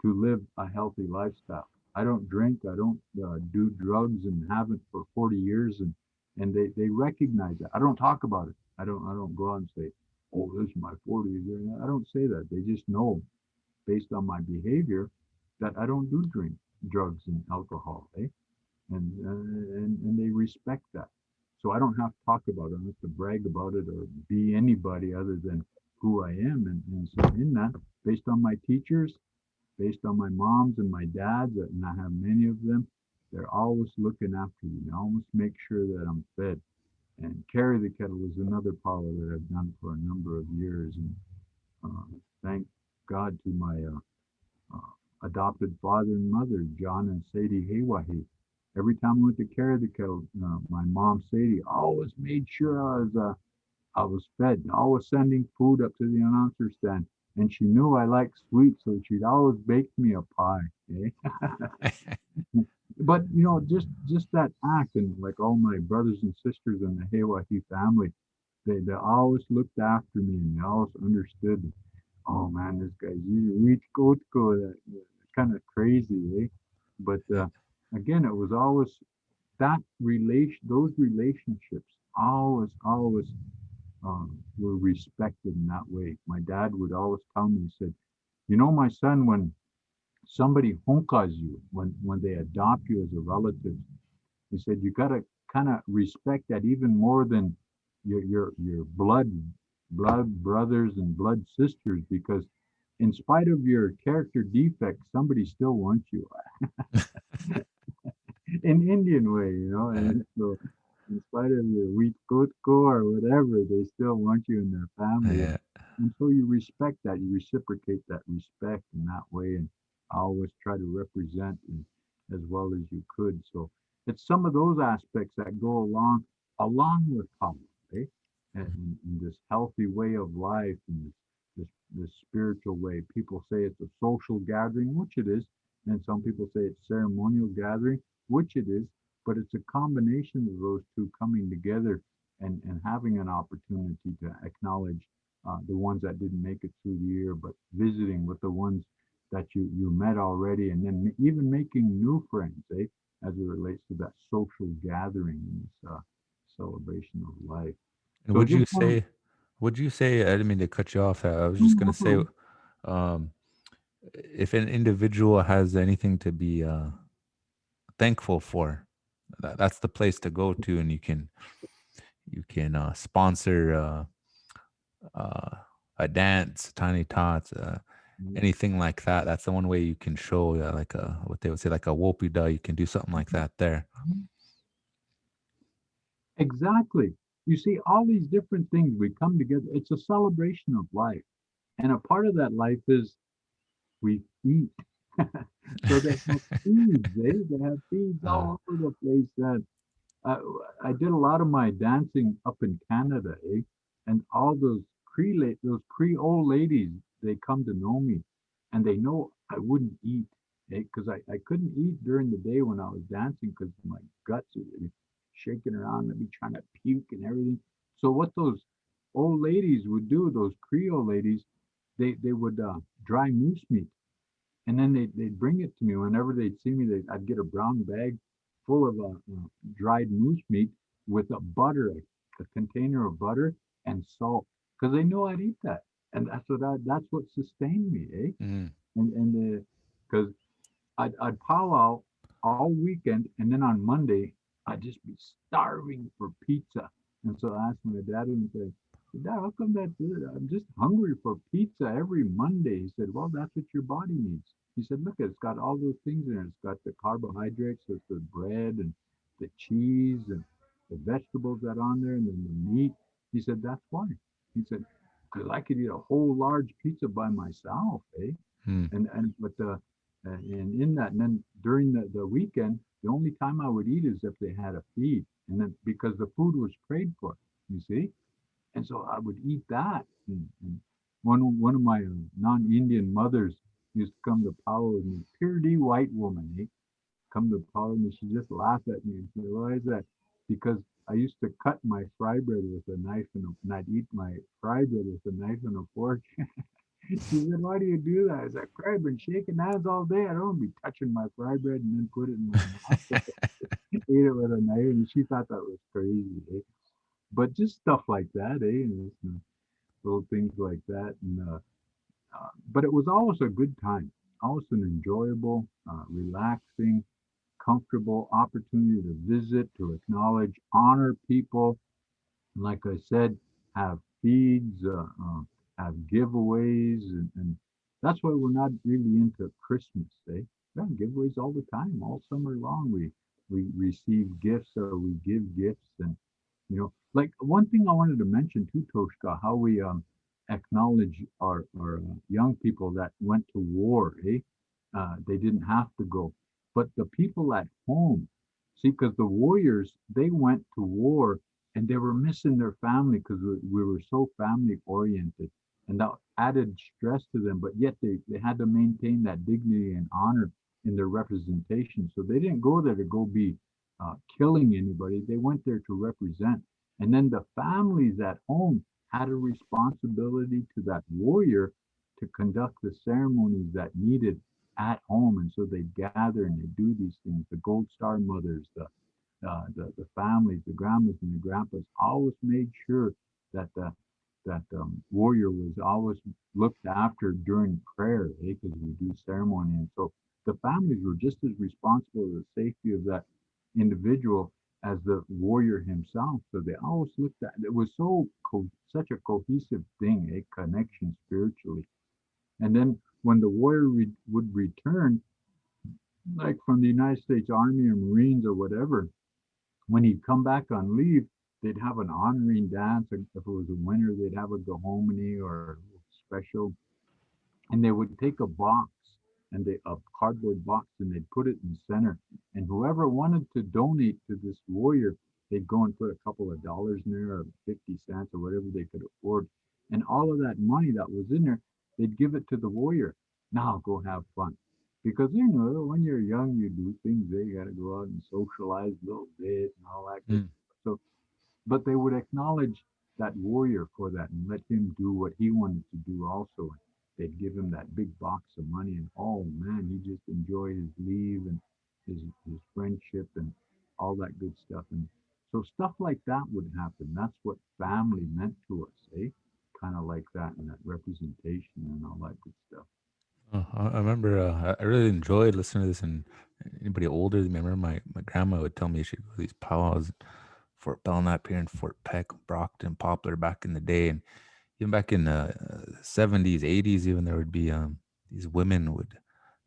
to live a healthy lifestyle. I don't drink, I don't do drugs, and haven't for 40 years, and they recognize that. I don't talk about it. I don't go out and say, oh, this is my 40th year. I don't say that. They just know based on my behavior that I don't do drink, drugs, and alcohol, eh? And they respect that. So I don't have to talk about it. I don't have to brag about it or be anybody other than who I am. And so in that, based on my teachers, based on my moms and my dads, and I have many of them, they're always looking after me. They always make sure that I'm fed. And carry the kettle is another power that I've done for a number of years. And thank God to my adopted father and mother, John and Sadie Haywahi. Every time I went to carry the kettle, my mom Sadie always made sure I was fed, always sending food up to the announcer stand. And she knew I liked sweet, so she'd always bake me a pie. Eh? But just that act, and like all my brothers and sisters in the Haywahi family, they always looked after me, and they always understood. Oh man, this guy's reach go that kind of crazy, eh? But again, it was always that those relationships always were respected in that way. My dad would always tell me, he said, my son, when somebody honkas you, when they adopt you as a relative, he said, you gotta kind of respect that even more than your blood brothers and blood sisters, because in spite of your character defects, somebody still wants you in Indian way, Yeah. and so in spite of your wheat goat go or whatever, they still want you in their family. Yeah. And so you respect that, you reciprocate that respect in that way. And I always try to represent as well as you could. So it's some of those aspects that go along with politics, eh? Mhm. And this healthy way of life, and this spiritual way. People say it's a social gathering, which it is, and some people say it's ceremonial gathering, which it is, but it's a combination of those two coming together and having an opportunity to acknowledge the ones that didn't make it through the year, but visiting with the ones that you met already, and then even making new friends, eh, as it relates to that social gathering in this celebration of life. And So would just you want say Would you say? I didn't mean to cut you off. I was No, just gonna no say, problem. um, if an individual has anything to be thankful for, that's the place to go to, and you can sponsor uh, a dance, tiny tots, Yeah. anything like that. That's the one way you can show like a what they would say like a whoopie da. You can do something like that there. Exactly. You see, all these different things, we come together. It's a celebration of life. And a part of that life is we eat. So they have feeds, eh? They have feeds uh, all over the place. That uh, I did a lot of my dancing up in Canada, eh? And all those Creole ladies, they come to know me, and they know I wouldn't eat, eh? Because I couldn't eat during the day when I was dancing because my guts are shaking around and me trying to puke and everything. So what those old ladies would do, those Creole ladies, they would dry moose meat, and then they'd bring it to me whenever they'd see me. I'd get a brown bag full of dried moose meat with a butter, a container of butter and salt, because they know I'd eat that, and that's what sustained me, eh? mm, And because I'd powwow all weekend, and then on Monday I'd just be starving for pizza, and so I asked my dad and said, Dad, how come that? I'm just hungry for pizza every Monday. He said, well, that's what your body needs. He said, look, it's got all those things in it. It's got the carbohydrates, it's the bread and the cheese and the vegetables that are on there, and then the meat. He said, that's why. He said, because I could eat a whole large pizza by myself, eh? mm, And in that, and then during the weekend, the only time I would eat is if they had a feed, and then because the food was prayed for, you see, and so I would eat that. And one of my non-Indian mothers used to come to Powell with me, purity white woman, come to Powell and she just laughed at me and said, "Why is that?" Because I used to cut my fry bread with a knife and I'd eat my fry bread with a knife and a fork. She said, "Why do you do that?" I said, "I've been shaking hands all day. I don't want to be touching my fry bread and then put it in my mouth." So I ate it with a knife, and she thought that was crazy. Eh? But just stuff like that, eh? And little things like that. But it was always a good time, always an enjoyable, relaxing, comfortable opportunity to visit, to acknowledge, honor people, like I said, have feeds, have giveaways, and that's why we're not really into Christmas. Eh? We have giveaways all the time, all summer long. We receive gifts or we give gifts, and like one thing I wanted to mention too, Toshka, how we acknowledge our young people that went to war. Eh? They didn't have to go, but the people at home, see, because the warriors they went to war and they were missing their family because we were so family oriented, and that added stress to them. But yet they had to maintain that dignity and honor in their representation. So they didn't go there to go be killing anybody. They went there to represent. And then the families at home had a responsibility to that warrior to conduct the ceremonies that needed at home. And so they gather and they do these things. The Gold Star mothers, the families, the grandmas and the grandpas always made sure that that warrior was always looked after during prayer, because we do ceremony, and so the families were just as responsible for the safety of that individual as the warrior himself. So they always looked at it was such a cohesive thing, a connection spiritually. And then when the warrior would return, like from the United States Army or Marines or whatever, when he'd come back on leave, they'd have an honoring dance. If it was a winter, they'd have a Gahominy or a special, and they would take a box and a cardboard box and they'd put it in the center. And whoever wanted to donate to this warrior, they'd go and put a couple of dollars in there or 50 cents or whatever they could afford. And all of that money that was in there, they'd give it to the warrior. Now go have fun. Because when you're young, you do things. You got to go out and socialize a little bit and all that good mm. stuff. So but they would acknowledge that warrior for that and let him do what he wanted to do also. They'd give him that big box of money, and oh man, he just enjoyed his leave and his friendship and all that good stuff. And so stuff like that would happen. That's what family meant to us, eh? kind of like that and that representation and all that good stuff. I remember I really enjoyed listening to this, and anybody older than me, I remember my grandma would tell me she'd go to these powwows, Fort Belknap here in Fort Peck, Brockton, Poplar back in the day, and even back in the 70s, 80s, even there would be these women would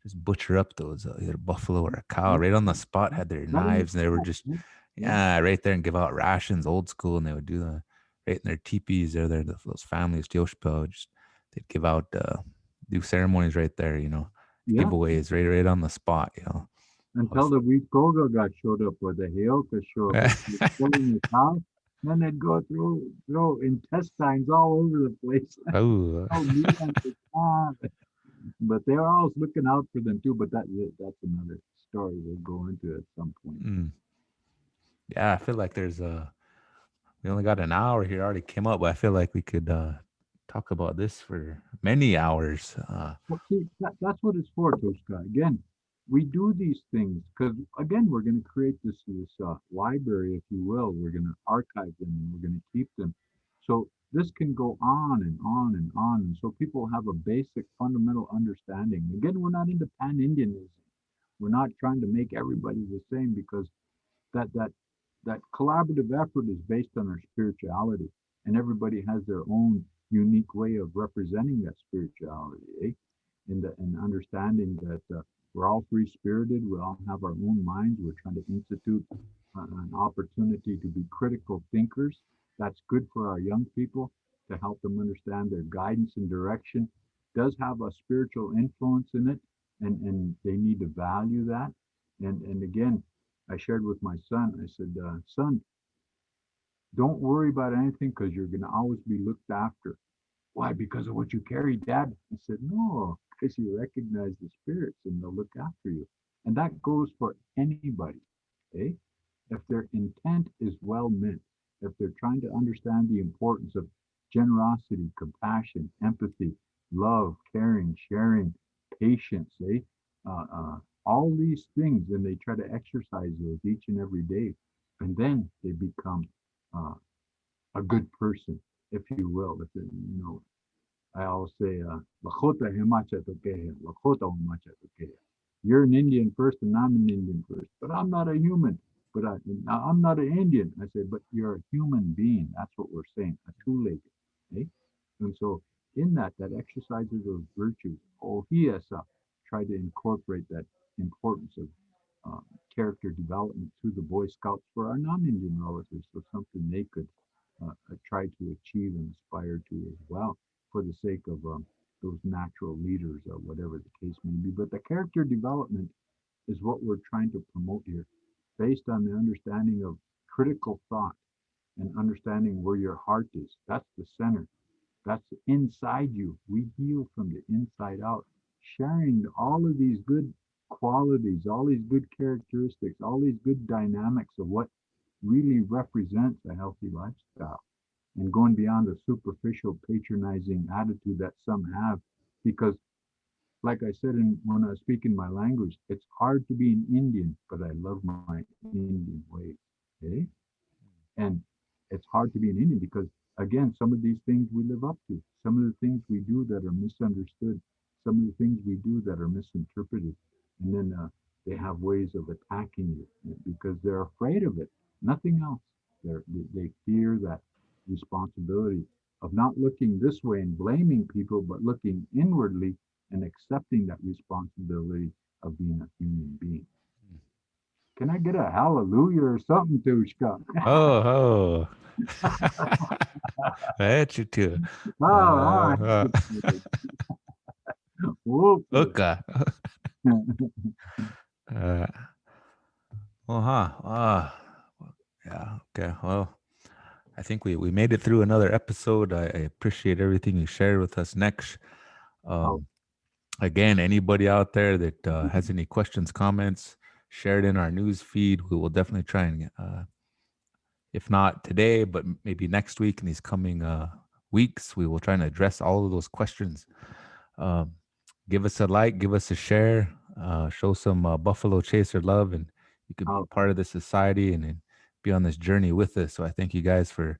just butcher up those either buffalo or a cow Yeah, right on the yeah, spot, yeah. had their Right in the knives, and they were spot. just Yeah, yeah, yeah right there and give out rations, old school, and they would do the right in their teepees. They're there, those families, just they'd give out do ceremonies right there, yeah. giveaways right on the spot, I Until was, the wheat Koga got showed up or the Heoka show up and she was killing his house. Then they'd go throw intestines all over the place. oh. Oh, meat on the top. But they're always looking out for them too. But that's another story we'll go into at some point. Mm. Yeah, I feel like we only got an hour here, already came up, but I feel like we could talk about this for many hours. Well, see, that's what it's for, Toshka. Again, we do these things because, again, we're going to create this library, if you will. We're going to archive them and we're going to keep them. So this can go on and on and on. And so people have a basic fundamental understanding. Again, we're not into pan-Indianism. We're not trying to make everybody the same because that that that collaborative effort is based on our spirituality, and everybody has their own unique way of representing that spirituality, eh? And understanding that we're all free spirited, we all have our own minds. We're trying to institute an opportunity to be critical thinkers. That's good for our young people to help them understand their guidance and direction does have a spiritual influence in it, and they need to value that. And again, I shared with my son, I said, son, don't worry about anything because you're going to always be looked after. Why? Because of what you carry, Dad? I said, no, because you recognize the spirits and they'll look after you. And that goes for anybody. Okay? If their intent is well meant, if they're trying to understand the importance of generosity, compassion, empathy, love, caring, sharing, patience, Uh, uh, all these things, and they try to exercise those each and every day, and then they become uh, a good person, if you will. If it, I always say, "Lakota himacha tokeya, Lakota himacha tokeya." You're an Indian first, and I'm an Indian first, but I'm not a human. But I'm not an Indian. I say, but you're a human being. That's what we're saying, a two-legged. Okay? And so, in that exercises those virtues. Oh, he has tried to incorporate that importance of um, character development through the Boy Scouts for our non-Indian relatives, so something they could try to achieve and aspire to as well for the sake of those natural leaders or whatever the case may be. But the character development is what we're trying to promote here, based on the understanding of critical thought and understanding where your heart is. That's the center. That's inside you. We heal from the inside out, sharing all of these good qualities, all these good characteristics, all these good dynamics of what really represents a healthy lifestyle, and going beyond the superficial patronizing attitude that some have. Because, like I said when I speak in my language, it's hard to be an Indian, but I love my Indian ways. Okay? And it's hard to be an Indian because, again, some of these things we live up to, some of the things we do that are misunderstood, some of the things we do that are misinterpreted. And then they have ways of attacking you because they're afraid of it, nothing else. They fear that responsibility of not looking this way and blaming people, but looking inwardly and accepting that responsibility of being a human being. Can I get a hallelujah or something, Tushka? Oh, that's you too. Ah, Uh, whoop. okay. Uh, well, huh. Yeah. Okay. Well, I think we made it through another episode. I appreciate everything you shared with us. Next, Oh, um, again, anybody out there that has any questions, comments, share it in our news feed. We will definitely try and, if not today, but maybe next week in these coming weeks, we will try and address all of those questions. Um, give us a like, give us a share, show some Buffalo Chaser love, and you could be a oh, part of the society and be on this journey with us. So I thank you guys for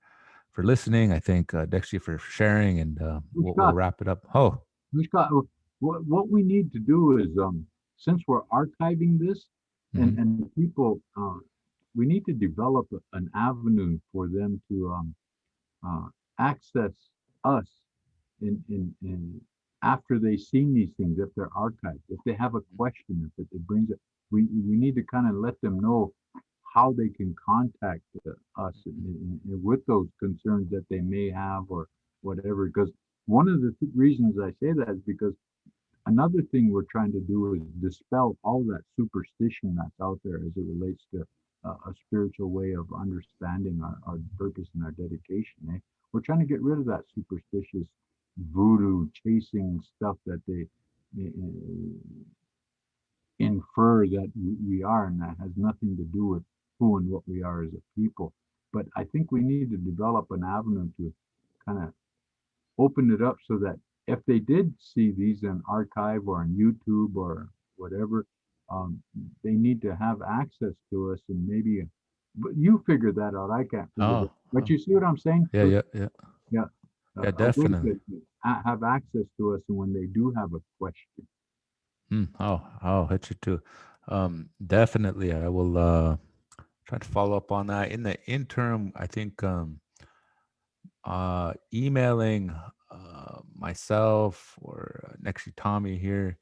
for listening. I thank Dexter for sharing, and we'll Mishka, wrap it up. Oh, Mishka, what we need to do is, since we're archiving this, mhm. and people, we need to develop an avenue for them to uh, access us in after they've seen these things, if they're archived, if they have a question, if it brings it, we need to kind of let them know how they can contact us with those concerns that they may have or whatever. Because one of the reasons I say that is because another thing we're trying to do is dispel all that superstition that's out there as it relates to a spiritual way of understanding our purpose and our dedication. We're trying to get rid of that superstitious voodoo chasing stuff that they infer that we are, and that has nothing to do with who and what we are as a people. But I think we need to develop an avenue to kind of open it up so that if they did see these in archive or on YouTube or whatever, um, they need to have access to us and maybe, but you figure that out. I can't figure that. Oh, But oh, you see what I'm saying? yeah, yeah, yeah, Yeah, yeah, a way definitely. to have access to us, and when they do have a question. I'll hit you too. Definitely, I will try to follow up on that. In the interim, I think emailing myself or next to Tommy here,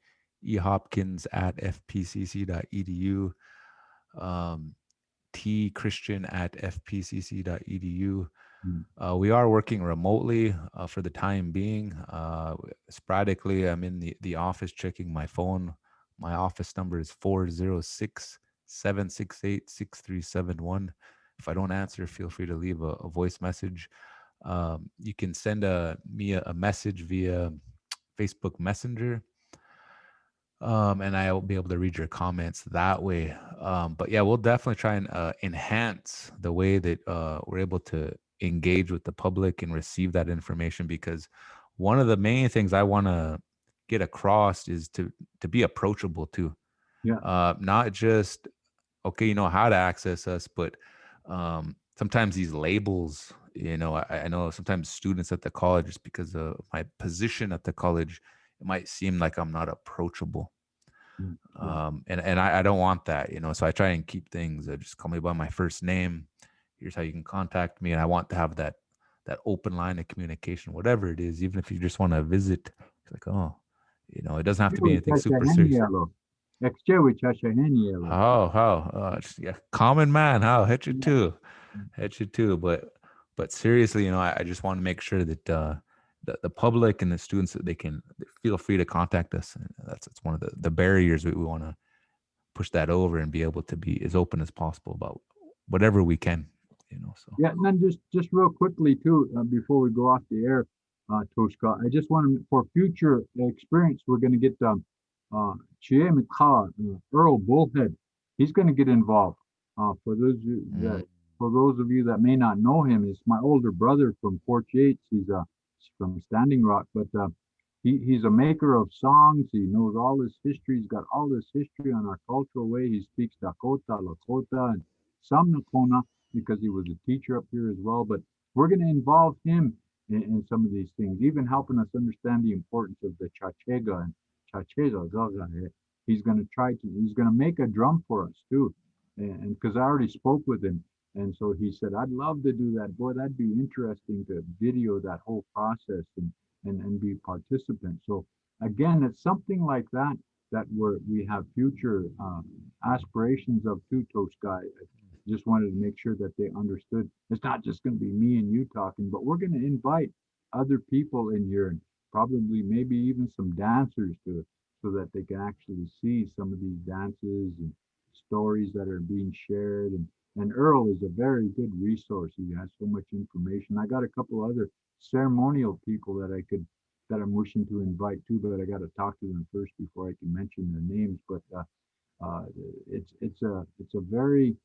ehopkins at fpcc.edu, um, tchristian at fpcc.edu. Mm, We are working remotely for the time being. Sporadically, I'm in the office checking my phone. My office number is 406-768-6371. If I don't answer, feel free to leave a voice message. You can send me a message via Facebook Messenger, and I will be able to read your comments that way. But yeah, we'll definitely try and enhance the way that we're able to engage with the public and receive that information, because one of the main things I want to get across is to be approachable too. yeah, Not just, okay, you know how to access us, but sometimes these labels, I know sometimes students at the college, just because of my position at the college, it might seem like I'm not approachable. yeah. And I don't want that, so I try and keep things, just call me by my first name. Here's how you can contact me. And I want to have that open line of communication, whatever it is, even if you just want to visit. It's like, oh, it doesn't have to be Chewy anything super serious. Chashahenielo. Ex-Chewy Chashahenielo. Yeah, common man, how hit you Yeah. too. Hit you too. But seriously, I just want to make sure that the public and the students, that they can feel free to contact us. And that's one of the barriers we want to push that over and be able to be as open as possible about whatever we can. So Yeah, and then just real quickly too, before we go off the air, Toshka, I just want to, for future experience, we're going to get Chie Mikha, Earl Bullhead. He's going to get involved. For those of you mm, that may not know him, is my older brother from Fort Yates. He's from Standing Rock, but he's a maker of songs. He knows all this history. He's got all this history on our cultural way. He speaks Dakota, Lakota, and some Nakona because he was a teacher up here as well. But we're going to involve him in some of these things, even helping us understand the importance of the chachega and chacheza. He's going to make a drum for us too. And because I already spoke with him. And so he said, I'd love to do that. Boy, that'd be interesting to video that whole process and be participant. So again, it's something like that we have future aspirations of too, Toast Guy. Just wanted to make sure that they understood it's not just going to be me and you talking, but we're going to invite other people in here and probably maybe even some dancers to so that they can actually see some of these dances and stories that are being shared. And Earl is a very good resource. He has so much information. I got a couple other ceremonial people that I'm wishing to invite too, but I got to talk to them first before I can mention their names. But uh, it's a very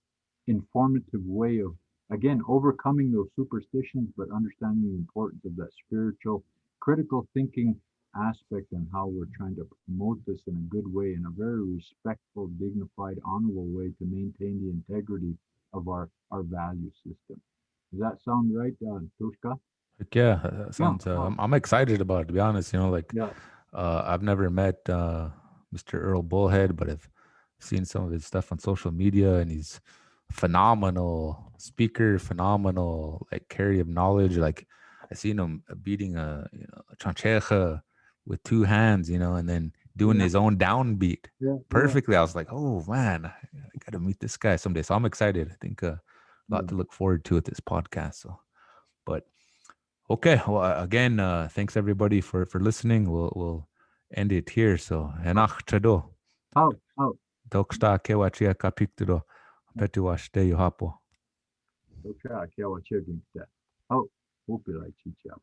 informative way of again overcoming those superstitions but understanding the importance of that spiritual critical thinking aspect and how we're trying to promote this in a good way in a very respectful dignified honorable way to maintain the integrity of our value system. Does that sound right, Tushka? Like, yeah, that Yeah. sounds. I'm excited about it, to be honest. Like Yeah. I've never met Mr. Earl Bullhead, but I've seen some of his stuff on social media, and he's phenomenal speaker, phenomenal like carry of knowledge. Like I seen him beating a chancheja with two hands, and then doing Yeah. his own downbeat Yeah. Yeah. perfectly. I was like, oh man, I got to meet this guy someday. So I'm excited. I think a lot Yeah. to look forward to at this podcast. So, but okay. Well, again, thanks everybody for listening. We'll end it here. So, henach chado. How? Doksta kewachia kapiktudo. Petuashte yuhapo. Okay, I can't watch you against that. How? Hope you like Chicha.